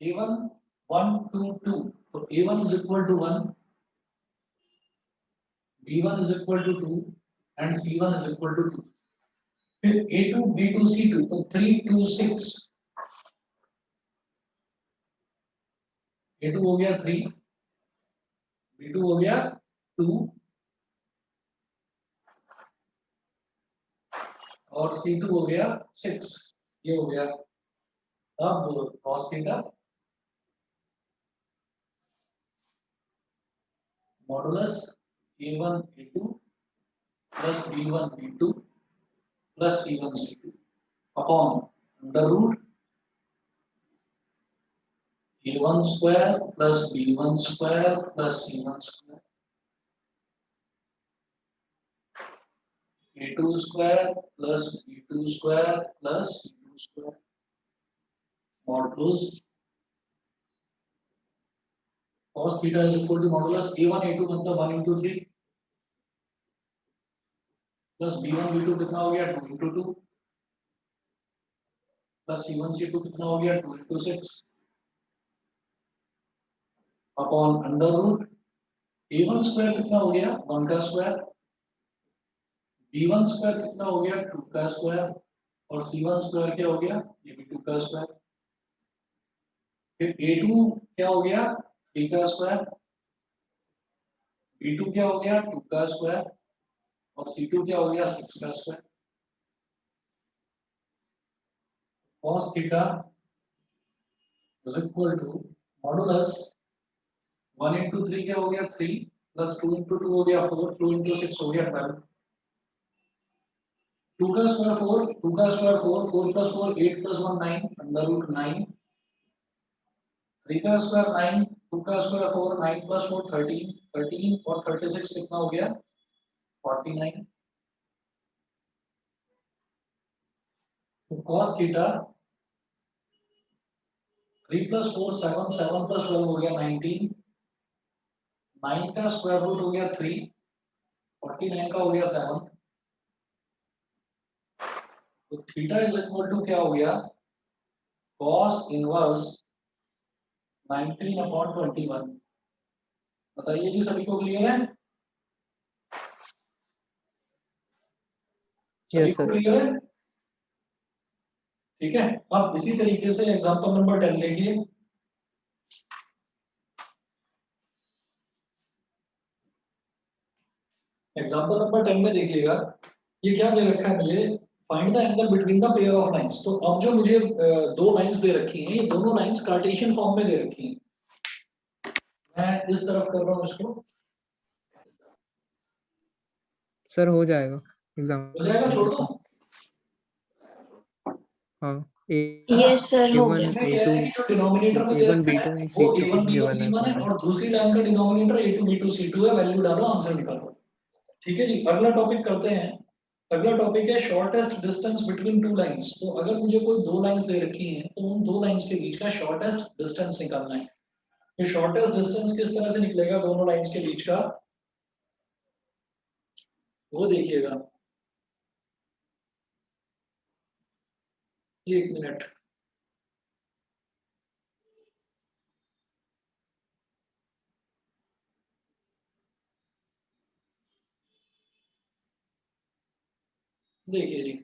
Speaker 1: A1 1 2 2, तो A1 is equal to 1, B1 is equal to 2 and C1 is equal to 2। फिर A2 B2 C2, तो 3 2 6, A2 हो गया 3, B2 हो गया 2 और C2 हो गया 6, ये हो गया। अब cos theta modulus A1 A2 plus B1 B2 plus C1 C2 upon under root A1 square plus B1 square plus C1 square A2 square plus B2 square plus C2 square modulus cos theta is equal to modulus A1 A2 मतलब 1 into 3 plus B1 B2 कितना हो गया 2 into 2 plus C1 C2 कितना हो गया 2 into 6 upon under root A1 square कितना हो गया 1 का स्क्वायर, B1 स्क्वायर कितना हो गया 2 का स्क्वायर और C1 स्क्वायर क्या हो गया ये भी 2 का स्क्वायर। फिर A2 क्या हो गया 3 का स्क्वायर, B2 क्या हो गया 2 का स्क्वायर और C2 क्या हो गया 6 का square. cos theta is equal to modulus 1 into 3 क्या हो गया 3 प्लस 2 into 2 हो गया 4, 2 into 6 हो गया 12, 2 का स्क्वायर 4, 2 का square 4, 4 plus 4 8 plus 1 9 under root 9, 3 का स्क्वायर 9, 2 का स्क्वायर 4, 9 plus 4 13, 13 और 36 कितना हो गया 49। तो cos थीटा 3 plus 4 7, 7 plus 12 हो गया 19, 9 का स्क्वायर रूट हो गया 3, 49 का हो गया 7। तो थीटा इज इक्वल टू क्या हो गया cos इनवर्स 19/21। बताइए जी सभी को क्लियर है, सभी
Speaker 2: Yes,
Speaker 1: को
Speaker 2: sir.
Speaker 1: क्लियर है, ठीक है। अब इसी तरीके से एग्जांपल नंबर 10 देखिए। एग्जांपल नंबर 10 में देखिएगा ये क्या दे रखा है मुझे, find the angle between the pair of lines. तो अब जो मुझे दो लाइंस दे रखी हैं ये दोनों लाइंस कार्टेशियन फॉर्म में दे रखी हैं। मैं इस तरफ कर रहा हूँ इसको,
Speaker 2: सर हो जाएगा एग्जाम
Speaker 1: हो जाएगा छोड़ दो।
Speaker 2: हाँ
Speaker 3: Yes, sir. हो
Speaker 2: A1
Speaker 3: गया.
Speaker 1: इसमें क्या
Speaker 2: A2
Speaker 1: है कि जो डिनोमिनेटर में दे
Speaker 2: A1
Speaker 1: रखा
Speaker 2: B2
Speaker 1: है
Speaker 2: and
Speaker 1: वो
Speaker 2: C2
Speaker 1: A1 B1
Speaker 2: given है
Speaker 1: C1 है
Speaker 2: उसमें।
Speaker 1: और दूसरी लाइन का डिनोमिनेटर A2 B2 C2 है। वैल्यू डालो आंसर निकालो, ठीक है जी। अगला टॉपिक करते हैं। अगला टॉपिक है shortest distance between two lines. तो अगर मुझे कोई दो लाइंस दे रखी हैं तो उन दो लाइंस के बीच का शॉर्टेस्ट डिस्टेंस निकालना है। तो शॉर्टेस्ट डिस्टेंस किस तरह से निकलेगा दोनों लाइंस के बीच का, वो देखिएगा। एक मिनट, देखिए जी,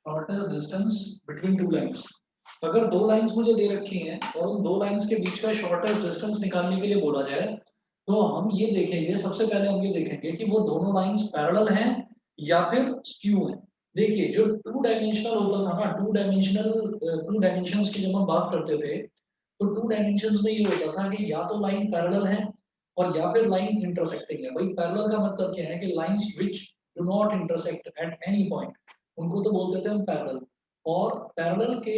Speaker 1: shortest distance between two lines. अगर दो लाइंस मुझे दे रखी हैं और उन दो लाइंस के बीच का शॉर्टेस्ट डिस्टेंस निकालने के लिए बोला जाए, तो हम ये देखेंगे, सबसे पहले हम ये देखेंगे कि वो दोनों लाइंस पैरेलल हैं या फिर स्क्यू हैं। देखिए, जो टू डायमेंशनल होता था ना, टू डायमेंशंस की जब हम बात करते थे, तो टू डायमेंशंस में ये होता था कि या तो लाइन पैरेलल है और या फिर लाइन इंटरसेक्टिंग है। भाई पैरेलल का मतलब क्या है कि lines which do not intersect at any point, उनको तो बोलते थे हम पैरेलल। और पैरेलल के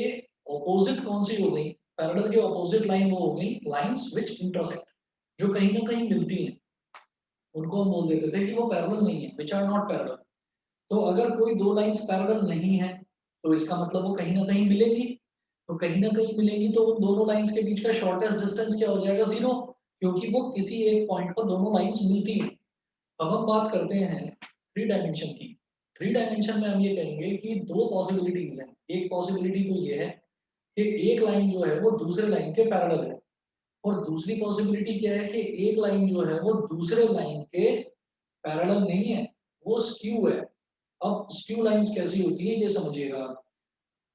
Speaker 1: ऑपोजिट कौन सी हो गई? पैरेलल के ऑपोजिट लाइन वो हो गई लाइंस व्हिच इंटरसेक्ट, जो कहीं ना कहीं मिलती हैं, उनको हम बोल देते थे कि वो पैरेलल नहीं है, व्हिच आर नॉट पैरेलल। तो अगर कोई दो लाइंस पैरेलल नहीं है, तो इसका मतलब वो कहीं ना कहीं मिलेंगी। तो कहीं ना कहीं मिलेंगी तो उन दोनों लाइंस के बीच का शॉर्टेस्ट डिस्टेंस क्या हो जाएगा? जीरो, क्योंकि वो किसी एक पॉइंट पर दोनों लाइंस मिलती हैं। अब हम बात करते हैं थ्री डायमेंशन की। थ्री डायमेंशन में हम ये कहेंगे कि दो पॉसिबिलिटीज हैं। एक पॉसिबिलिटी तो ये है कि एक लाइन जो है वो दूसरे लाइन के पैरेलल है, और दूसरी पॉसिबिलिटी क्या है कि एक लाइन जो है वो दूसरे लाइन के पैरेलल नहीं है, वो स्क्यू है। अब स्क्यू लाइंस कैसी होती है ये समझिएगा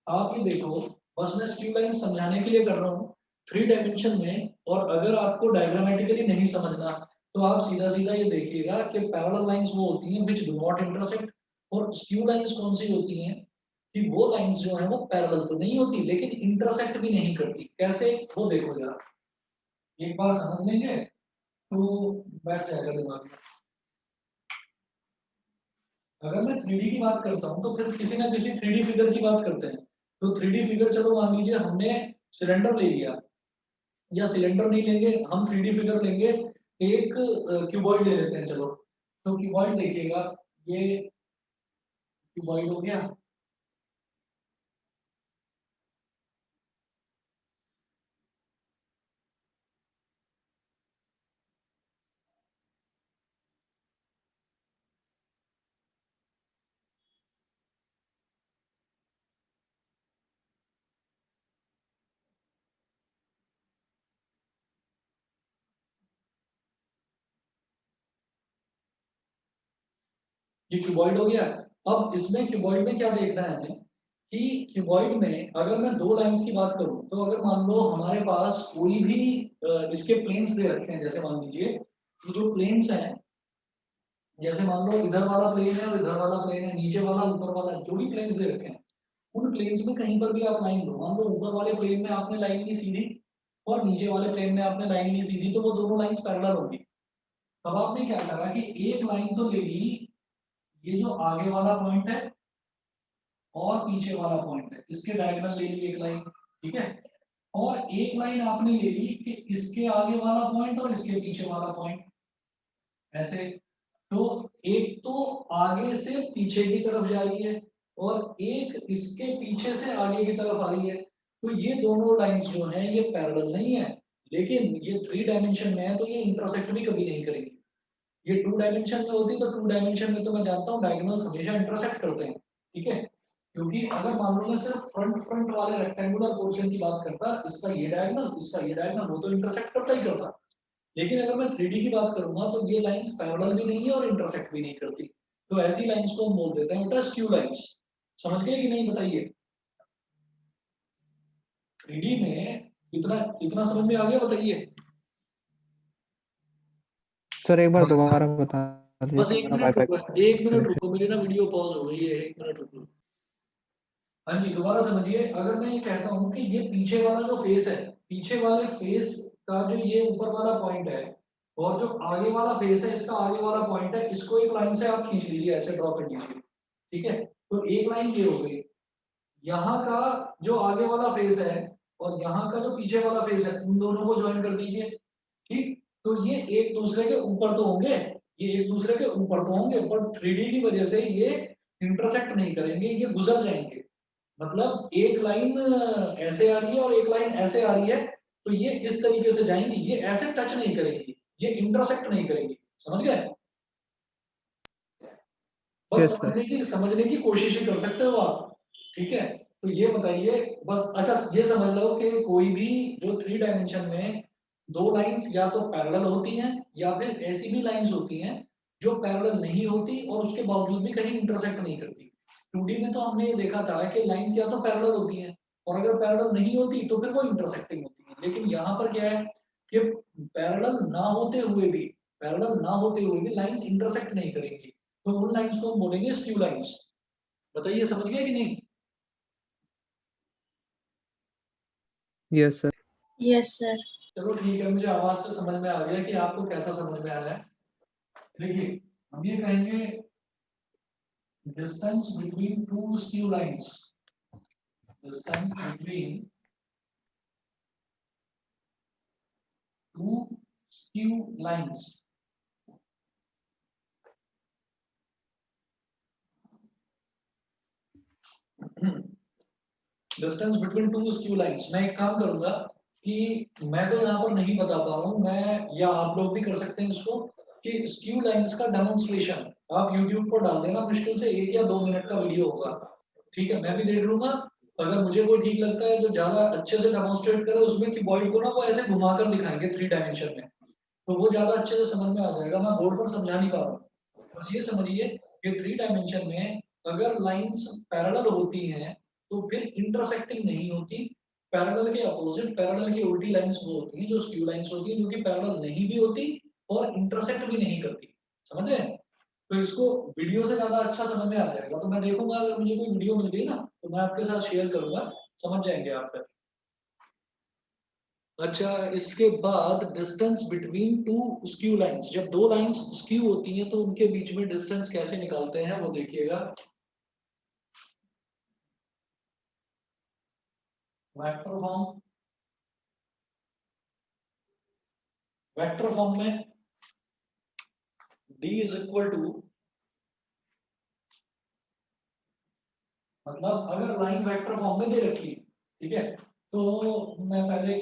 Speaker 1: आप। ये देखो, बस मैं स्क्यू लाइन समझाने के लिए कर रहा हूँ थ्री डायमेंशन में। और अगर आपको डायग्रामेटिकली नहीं समझना, तो आप सीधा सीधा ये देखिएगा कि पैरेलल लाइंस वो होती हैं व्हिच डू नॉट इंटरसेक्ट, और स्क्यू लाइंस कौन सी होती हैं कि वो लाइंस जो है वो पैरेलल तो नहीं होती लेकिन इंटरसेक्ट भी नहीं करती। कैसे, वो देखो जरा, एक बार समझ लेंगे तो बैठ जाएगा दिमाग में। अगर मैं थ्री डी की बात करता हूँ तो फिर किसी ना किसी थ्री डी फिगर की बात करते हैं। तो थ्री डी फिगर, चलो मान लीजिए हमने सिलेंडर ले लिया, या सिलेंडर नहीं लेंगे, हम थ्री डी फिगर लेंगे, एक क्यूबॉइड ले लेते हैं चलो। तो क्यूबॉइड देखिएगा, ये क्यूबॉइड हो गया। ये क्यूबॉइड हो गया। अब इसमें क्यूबॉइड में क्या देखना है हमें कि क्यूबॉइड में अगर मैं दो लाइंस की बात करूं, तो अगर मान लो हमारे पास कोई भी इसके प्लेन्स दे रखे हैं, जैसे मान लीजिए कि जो प्लेन्स हैं, जैसे मान लो इधर वाला प्लेन है और इधर वाला प्लेन है, नीचे वाला ऊपर वाला, जो भी प्लेन्स दे रखे हैं, उन प्लेन्स में कहीं पर भी आप लाइन लो। मान लो ऊपर वाले प्लेन में आपने लाइन ली सीधी और नीचे वाले प्लेन में आपने लाइन ली सीधी, तो वो दोनों लाइंस पैरेलल होंगी। अब आपने क्या करा कि एक लाइन तो ले ली, ये जो आगे वाला पॉइंट है और पीछे वाला पॉइंट है, इसके डायगोनल ले ली एक लाइन, ठीक है। और एक लाइन आपने ले ली कि इसके आगे वाला पॉइंट और इसके पीछे वाला पॉइंट, ऐसे। तो एक तो आगे से पीछे की तरफ जा रही है और एक इसके पीछे से आगे की तरफ आ रही है। तो ये दोनों लाइंस जो हैं ये पैरेलल नहीं है, लेकिन ये थ्री डायमेंशन में है तो ये इंटरसेक्ट भी कभी नहीं करेंगे। ये टू डायमेंशन में होती तो टू डायमेंशन में तो मैं जानता हूँ डायगोनल्स हमेशा इंटरसेक्ट करते हैं, ठीक है। क्योंकि अगर मान लो मैं सिर्फ फ्रंट फ्रंट वाले रेक्टेंगुलर पोर्शन की बात करता, इसका ये डायगोनल इसका ये डायगोनल, वो तो इंटरसेक्ट करता ही करता। लेकिन अगर मैं 3D की बात करूंगा तो ये लाइंस पैरेलल भी नहीं है और इंटरसेक्ट भी नहीं करती, तो ऐसी लाइंस को हम बोल देते हैं बेटा स्क्यू लाइंस। समझ गए कि नहीं बताइए? 3D में इतना इतना समझ में आ गया बताइए?
Speaker 2: सर एक बार दोबारा बता दीजिए,
Speaker 1: बस एक
Speaker 2: मेरा
Speaker 1: मिनट
Speaker 2: वाईफाई
Speaker 1: रुको, एक मिनट
Speaker 2: कनेक्शन।
Speaker 1: रुको, मेरी ना वीडियो पॉज हो गई है, एक मिनट रुको। हाँ जी, दोबारा समझिए। अगर मैं ये कहता हूँ कि ये पीछे वाला जो फेस है, पीछे वाले फेस का जो ये ऊपर वाला पॉइंट है और जो आगे वाला फेस है, इसका आगे वाला पॉइंट है, इसको एक लाइन से आप खींच लीजिए, ऐसे ड्रॉ कर लीजिए। ठीक है, तो एक लाइन ये हो गई। यहाँ का जो आगे वाला फेस है और यहाँ का जो पीछे वाला फेस है, उन दोनों को ज्वाइन कर दीजिए। ठीक, तो ये एक दूसरे के ऊपर तो होंगे, ये एक दूसरे के ऊपर तो होंगे, पर 3D की वजह से ये इंटरसेक्ट नहीं करेंगे, ये गुजर जाएंगे। मतलब एक लाइन ऐसे आ रही है और एक लाइन ऐसे आ रही है, तो ये इस तरीके से जाएंगी, ये ऐसे टच नहीं करेंगी, ये इंटरसेक्ट नहीं करेंगी। समझ गए? बस
Speaker 2: यस सर।
Speaker 1: समझने की कोशिश ही कर सकते हो आप। ठीक है, तो ये बताइए बस। अच्छा, ये समझ लो कि कोई भी जो 3 डायमेंशन में दो लाइंस या तो पैरेलल होती हैं या फिर ऐसी भी लाइंस होती हैं जो पैरेलल नहीं होती और उसके बावजूद भी कहीं इंटरसेक्ट नहीं करती। 2D में तो हमने ये देखा था कि लाइंस या तो पैरेलल होती हैं और अगर पैरेलल नहीं होती तो फिर वो इंटरसेक्टिंग होती है। लेकिन यहाँ पर क्या है कि पैरेलल ना होते हुए भी, लाइंस इंटरसेक्ट नहीं करेंगी, तो उन लाइंस को हम बोलेंगे स्क्यू लाइंस। बताइए समझ गए कि नहीं?
Speaker 2: Yes sir.
Speaker 3: Yes, sir.
Speaker 1: चलो ठीक है, मुझे आवाज से समझ में आ गया कि आपको कैसा समझ में आया है। देखिए, हम ये कहेंगे distance between to skew lines, distance between to skew lines. Distance between to skew lines. मैं एक काम करूंगा कि मैं तो यहाँ पर नहीं बता पा रहा हूँ, मैं या आप लोग भी कर सकते हैं इसको, कि स्क्यू लाइंस का डेमोन्स्ट्रेशन आप YouTube पर डाल देना, मुश्किल से 1 या 2 मिनट का वीडियो होगा। ठीक है, मैं भी देख लूंगा। अगर मुझे कोई ठीक लगता है जो ज्यादा अच्छे से डेमोन्स्ट्रेट करे, उसमें क्यूबॉइड को ना वो ऐसे घुमाकर दिखाएंगे 3 डायमेंशन में, तो वो ज्यादा अच्छे से समझ में आ जाएगा। मैं बोर्ड पर समझा नहीं पा रहा हूँ। बस ये समझिए कि 3 डायमेंशन में अगर लाइंस पैरेलल होती हैं तो फिर इंटरसेक्टिंग नहीं होती। पैरेलल के अपोजिट, पैरेलल की उल्टी लाइंस वो होती हैं जो स्क्यू लाइंस होती हैं, जो कि पैरेलल नहीं भी होती और इंटरसेक्ट भी नहीं करती। समझ रहे हैं? तो इसको वीडियो से ज्यादा अच्छा समझ में आ जाएगा। तो मैं देखूंगा, अगर मुझे कोई वीडियो मिल गई ना तो मैं आपके साथ शेयर करूंगा, समझ जाएंगे आप फिर। अच्छा, इसके बाद distance between to skew lines. जब दो लाइंस स्क्यू होती हैं तो उनके बीच में डिस्टेंस कैसे निकालते हैं वो देखिएगा। वेक्टर फॉर्म, वेक्टर फॉर्म में D इज इक्वल टू, मतलब अगर लाइन वेक्टर फॉर्म में दे रखी, ठीक है, तो मैं पहले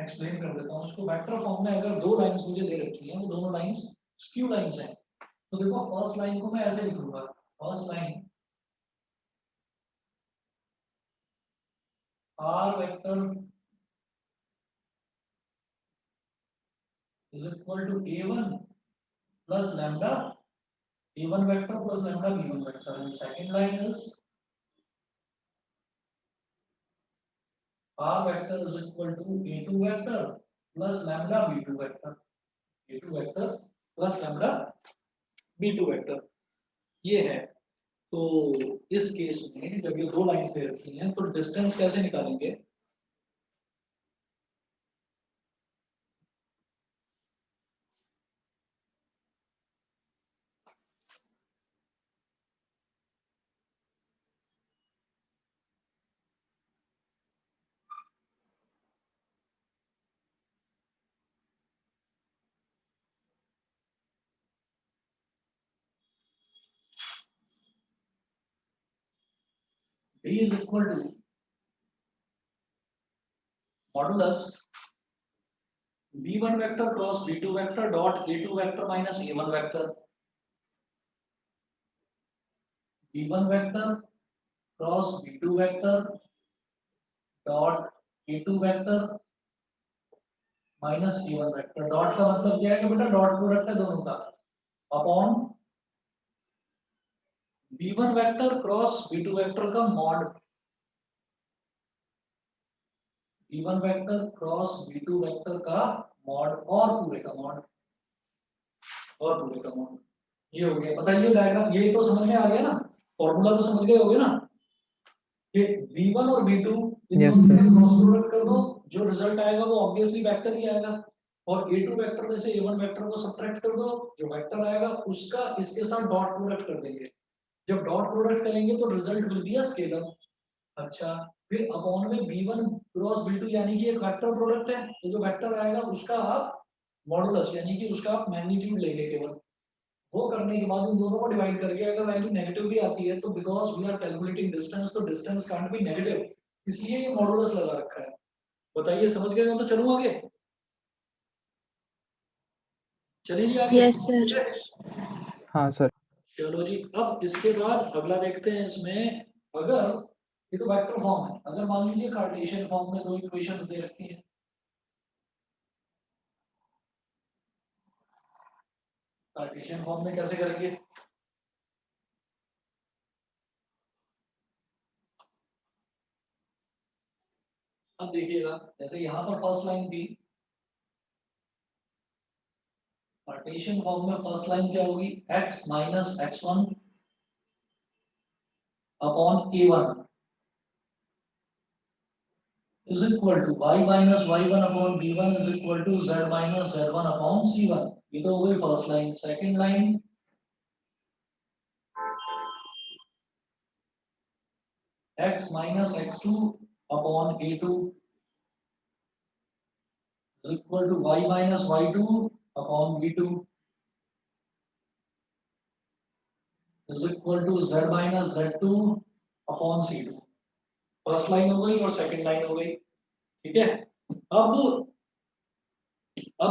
Speaker 1: एक्सप्लेन कर देता हूँ उसको। वेक्टर फॉर्म में अगर दो लाइंस मुझे दे रखी हैं, वो दोनों लाइंस स्क्यू लाइंस हैं, तो देखो फर्स्ट लाइन को मैं ऐसे लिखूंगा, first line R vector is equal to A1 plus lambda, A1 vector plus lambda B1 vector, and second line is R vector is equal to A2 vector plus lambda B2 vector, A2 vector plus lambda B2 vector। ये है। तो इस case में जब ये दो lines दे रखी हैं तो डिस्टेंस कैसे निकालेंगे? D is equal to modulus B1 vector cross B2 vector dot A2 vector minus A1 vector, B1 vector cross B2 vector dot A2 vector minus A1 vector. Dot का मतलब क्या है कि बेटा डॉट प्रोडक्ट है दोनों का, upon B1 vector cross B2 vector का mod, B1 vector cross B2 vector का मॉड और पूरे का मॉड, और पूरे का मॉड। ये हो गया, बताइए डायग्राम, ये तो समझ में आ गया ना, फॉर्मूला तो समझ गए होगे ना। ये B1 और B2 इन
Speaker 2: Yes,
Speaker 1: दोनों
Speaker 2: sir.
Speaker 1: का क्रॉस प्रोडक्ट कर दो, जो रिजल्ट आएगा वो ऑब्वियसली वेक्टर ही आएगा, और A2 वेक्टर में से A1 वेक्टर को सब्ट्रैक्ट कर दो, जो वेक्टर आएगा उसका इसके साथ डॉट प्रोडक्ट कर देंगे। जब डॉट प्रोडक्ट करेंगे तो result will be a scalar. अच्छा, फिर अपॉन में B1 क्रॉस B2 यानी कि एक वेक्टर प्रोडक्ट है, तो जो वेक्टर आएगा उसका आप मॉडुलस यानी कि उसका आप मैग्नीट्यूड लेंगे केवल। वो करने के बाद उन दोनों को डिवाइड करके अगर वैल्यू नेगेटिव भी आती है तो because we are calculating distance, तो डिस्टेंस कांट बी नेगेटिव, इसलिए ये मॉडुलस लगा रखा है। बताइए समझ गए हो तो चलूं आगे, चलिए जी आगे।
Speaker 3: Yes, sir.
Speaker 2: हाँ सर।
Speaker 1: चलो जी, अब इसके बाद अगला देखते हैं इसमें, अगर ये तो वेक्टर फॉर्म है, अगर मान लीजिए कार्टेशियन फॉर्म में दो इक्वेशंस दे रखी हैं, कार्टेशियन फॉर्म में कैसे करेंगे? अब देखिएगा, जैसे यहाँ पर फर्स्ट लाइन थी, कार्टेशियन फॉर्म में फर्स्ट लाइन क्या होगी, x minus x1 upon a1 is equal to y minus y1 upon b1 is equal to z minus z1 upon c1। ये तो हो गई first line. Second line, x minus x2 upon a2 is equal to y minus y2 upon b2 is equal to z minus z2 upon c2। First line हो गई और second line हो गई, ठीक है। अब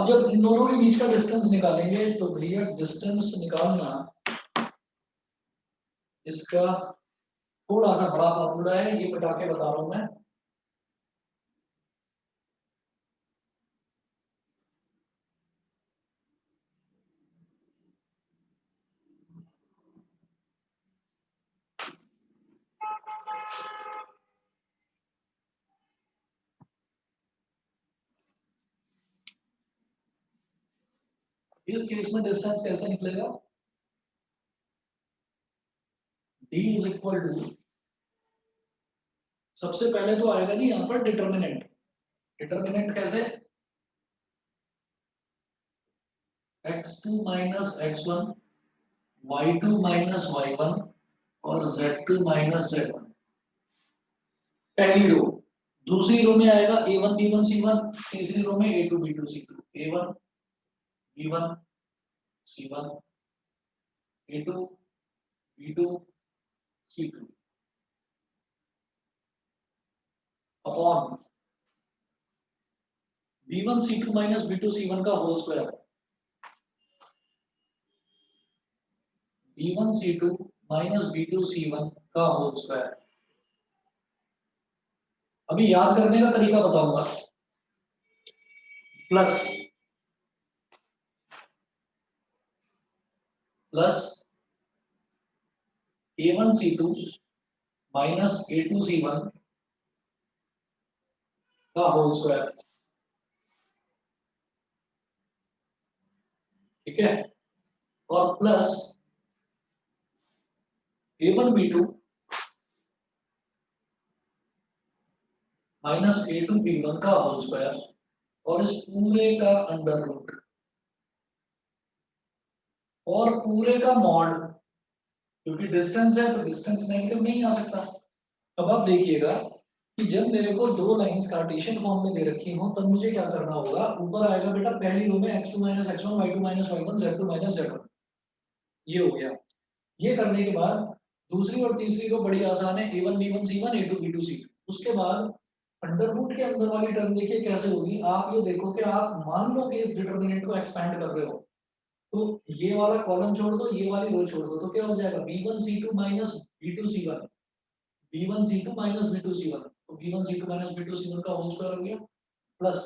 Speaker 1: जब इन दोनों के बीच का डिस्टेंस निकालेंगे तो भैया डिस्टेंस निकालना इसका थोड़ा सा बड़ा फॉर्मूला है, ये बता के बता रहा हूं मैं। इस केस में डिस्टेंस कैसे निकलेगा, d इज इक्वल टू, सबसे पहले तो आएगा जी यहाँ पर डिटर्मिनेंट। डिटर्मिनेंट कैसे, x2 minus x1 y2 minus y1 और z2 माइनस z1, पहली रो। दूसरी रो में आएगा a1 b1 c1, तीसरी रो में a2 b2 c2, a1 b1 c1 a2 b2 c2 upon b1 c2 minus b2 c1 का whole square, b1 c2 minus b2 c1 का whole square. अभी याद करने का तरीका बताऊंगा, plus plus a1 c2 minus a2 c1 का whole square, ठीक है, और plus a1 b2 minus a2 b1 का होल स्क्वायर, और इस पूरे का अंडर रूट और पूरे का मॉड, क्योंकि डिस्टेंस है तो डिस्टेंस नेगेटिव नहीं आ सकता। अब आप देखिएगा कि जब मेरे को दो लाइंस कार्टेशियन फॉर्म में दे रखी हो तब मुझे क्या करना होगा, ऊपर आएगा बेटा पहली रो में x2 minus x1 y2 minus y1 z2 minus z1, ये हो गया। ये करने के बाद दूसरी और तीसरी रो बड़ी आसान है, a1 b1 c1 a2 b2 c2। उसके बाद अंडर रूट के अंदर वाली टर्म देखिए कैसे होगी, आप ये देखो कि आप मान लो कि इस डिटर्मिनेंट को एक्सपैंड कर रहे हो, तो ये वाला कॉलम छोड़ दो, ये वाली रो छोड़ दो, तो क्या हो जाएगा b1 c2 minus b2 c1, b1 c2 minus b2 c1, तो b1 c2 minus b2 c1 का होल स्क्वायर हो गया, प्लस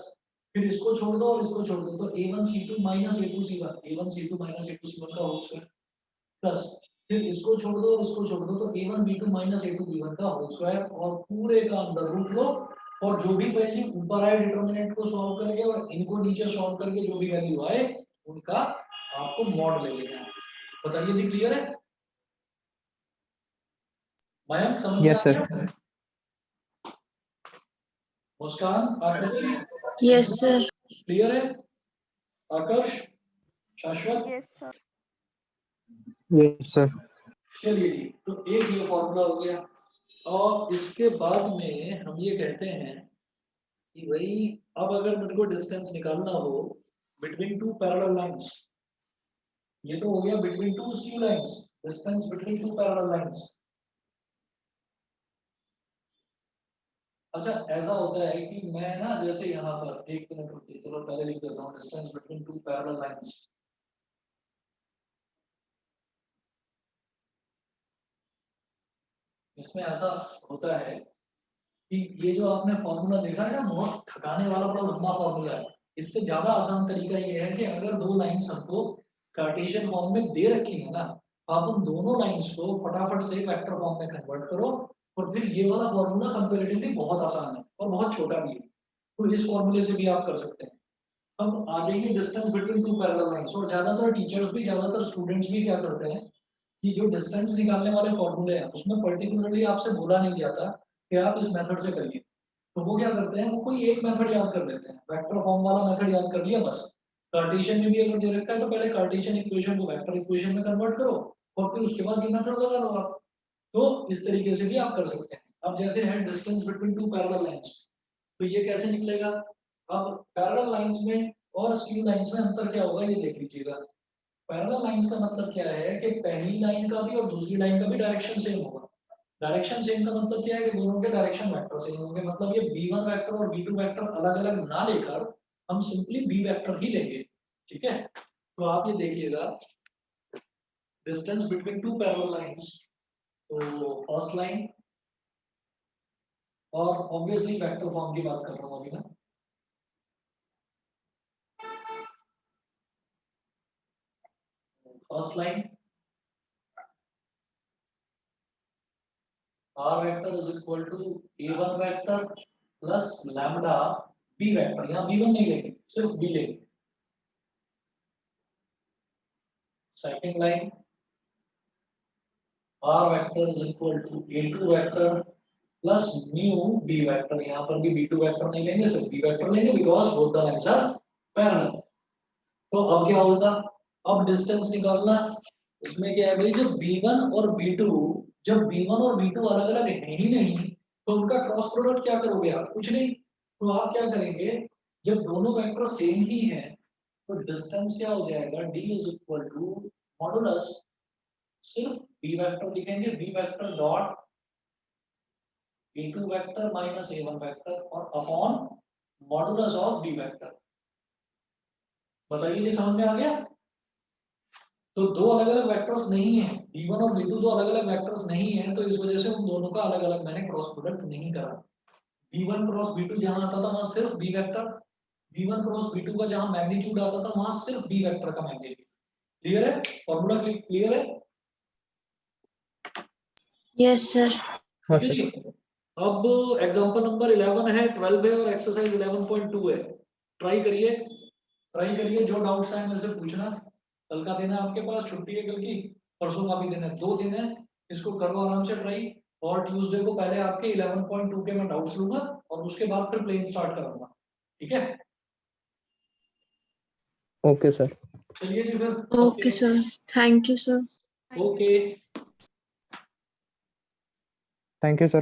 Speaker 1: फिर इसको छोड़ दो और इसको छोड़ दो, तो A1C2 minus A2C1, A1C2 minus A2C1 का होल स्क्वायर प्लस, फिर इसको छोड़ दो और इसको छोड़ दो, तो A1B2 माइनस A2B1 का होल स्क्वायर, और पूरे का अंडर रूट लो, और जो भी वैल्यू ऊपर आए डिटर्मिनेंट को सॉल्व करके और इनको नीचे सॉल्व करके जो भी वैल्यू आए उनका आपको मॉड ले लेना है। बताइए जी, क्लियर है? मयंक समझ में आ
Speaker 2: Yes, sir.
Speaker 1: गया? मुस्कान, आकृति,
Speaker 3: Yes, sir.
Speaker 1: क्लियर है? आकर्ष, शाश्वत,
Speaker 5: Yes, sir.
Speaker 2: Yes, sir.
Speaker 1: चलिए जी, तो एक ये फॉर्मूला हो गया, और इसके बाद में हम ये कहते हैं कि भाई अब अगर मेरे को डिस्टेंस निकालना हो बिटवीन टू पैरेलल लाइंस, ये तो हो गया between two skew lines, distance between two parallel lines. अच्छा, ऐसा होता है कि मैं ना जैसे यहाँ पर एक मिनट रुकिए, चलो पहले लिख देता हूँ distance between two parallel lines. इसमें ऐसा होता है कि ये जो आपने फॉर्मूला देखा है ना, बहुत थकाने वाला बड़ा लंबा फॉर्मूला है। इससे ज्यादा आसान तरीका ये है कि अगर दो लाइंस हमको कार्टेशियन फॉर्म में दे रखी है ना, आप उन दोनों लाइंस को फटाफट से वेक्टर फॉर्म में कन्वर्ट करो, और फिर ये वाला फॉर्मूला कंपैरेटिवली बहुत आसान है और बहुत छोटा भी है, तो इस फॉर्मूले से भी आप कर सकते हैं। अब आ जाइए distance between two parallel lines, और ज्यादातर टीचर्स भी, ज्यादातर स्टूडेंट्स भी क्या करते हैं कि जो डिस्टेंस निकालने वाले फॉर्मूले हैं उसमें पर्टिकुलरली आपसे बोला नहीं जाता कि आप इस मेथड से करिए, तो वो क्या करते हैं, वो कोई एक मेथड याद कर लेते हैं, वेक्टर फॉर्म वाला मेथड याद कर लिया बस। कार्टेशियन में भी अगर दे रखा है तो पहले कार्टेशियन इक्वेशन को वेक्टर इक्वेशन में कन्वर्ट करो, और फिर उसके बाद ये मेथड लगा लो आप। तो इस तरीके से भी आप कर सकते हैं। अब जैसे है distance between two parallel lines, तो ये कैसे निकलेगा? अब पैरेलल लाइंस में और स्क्यू लाइंस में अंतर क्या होगा, ये देख लीजिएगा। पैरेलल लाइंस का मतलब क्या है कि पहली लाइन का भी और दूसरी लाइन का भी डायरेक्शन सेम होगा। डायरेक्शन सेम का मतलब क्या है कि दोनों के डायरेक्शन वेक्टर सेम होंगे, मतलब ये b1 वेक्टर और b2 वेक्टर अलग अलग ना लेकर हम सिंपली b वेक्टर ही लेंगे। ठीक है, तो आप ये देखिएगा distance between two parallel lines, तो फर्स्ट लाइन, और ऑब्वियसली वेक्टर फॉर्म की बात कर रहा हूं अभी मैं। First line r vector is equal to a1 vector plus lambda b vector, यहाँ b1 नहीं लेंगे, सिर्फ b लेंगे। Second line r vector is equal to a2 vector plus mu b vector, यहाँ पर भी b2 वेक्टर नहीं लेंगे, सिर्फ b वेक्टर लेंगे, because both the lines are parallel. तो अब क्या होगा, अब डिस्टेंस निकालना, उसमें क्या है भाई, जब b1 और b2, जब b1 और b2 अलग अलग है ही नहीं, तो उनका क्रॉस प्रोडक्ट क्या करोगे आप? कुछ नहीं, तो आप क्या करेंगे, जब दोनों वेक्टर सेम ही हैं तो डिस्टेंस क्या हो जाएगा, d is equal to modulus, सिर्फ b वेक्टर लिखेंगे, b vector dot a2 vector minus a1 vector और upon modulus of b vector. बताइए, ये समझ में आ गया? तो दो अलग अलग वेक्टर्स नहीं है, b1 और b2 दो अलग अलग वेक्टर्स नहीं है, तो इस वजह से उन दोनों का अलग अलग मैंने क्रॉस प्रोडक्ट नहीं करा। b1 क्रॉस b2 जहां आता था वहां सिर्फ b vector, b1 cross b2 का जहां मैग्नीट्यूड आता था वहां सिर्फ b वेक्टर का मैग्नीट्यूड। क्लियर है? फॉर्मूला क्लियर है?
Speaker 3: Yes, sir.
Speaker 2: हाँ
Speaker 1: ठीक है
Speaker 2: सर।
Speaker 1: जी। अब एग्जांपल नंबर 11 है, 12 है और एक्सरसाइज 11.2 है। ट्राई करिए, ट्राई करिए, जो डाउट्स है मेरे से पूछना। कल का दिन है आपके पास, छुट्टी है कल की, परसों का भी दिन है, 2 दिन है, इसको करो आराम से ट्राई। और ट्यूसडे को पहले आपके 11.2 के मैं डाउट्स लूंगा और उसके बाद फिर प्लेन स्टार्ट कराऊंगा। ठीक है,
Speaker 2: ओके सर।
Speaker 1: चलिए जी फिर।
Speaker 3: Okay, sir. Thank you, sir.
Speaker 1: Okay.
Speaker 2: Thank you sir.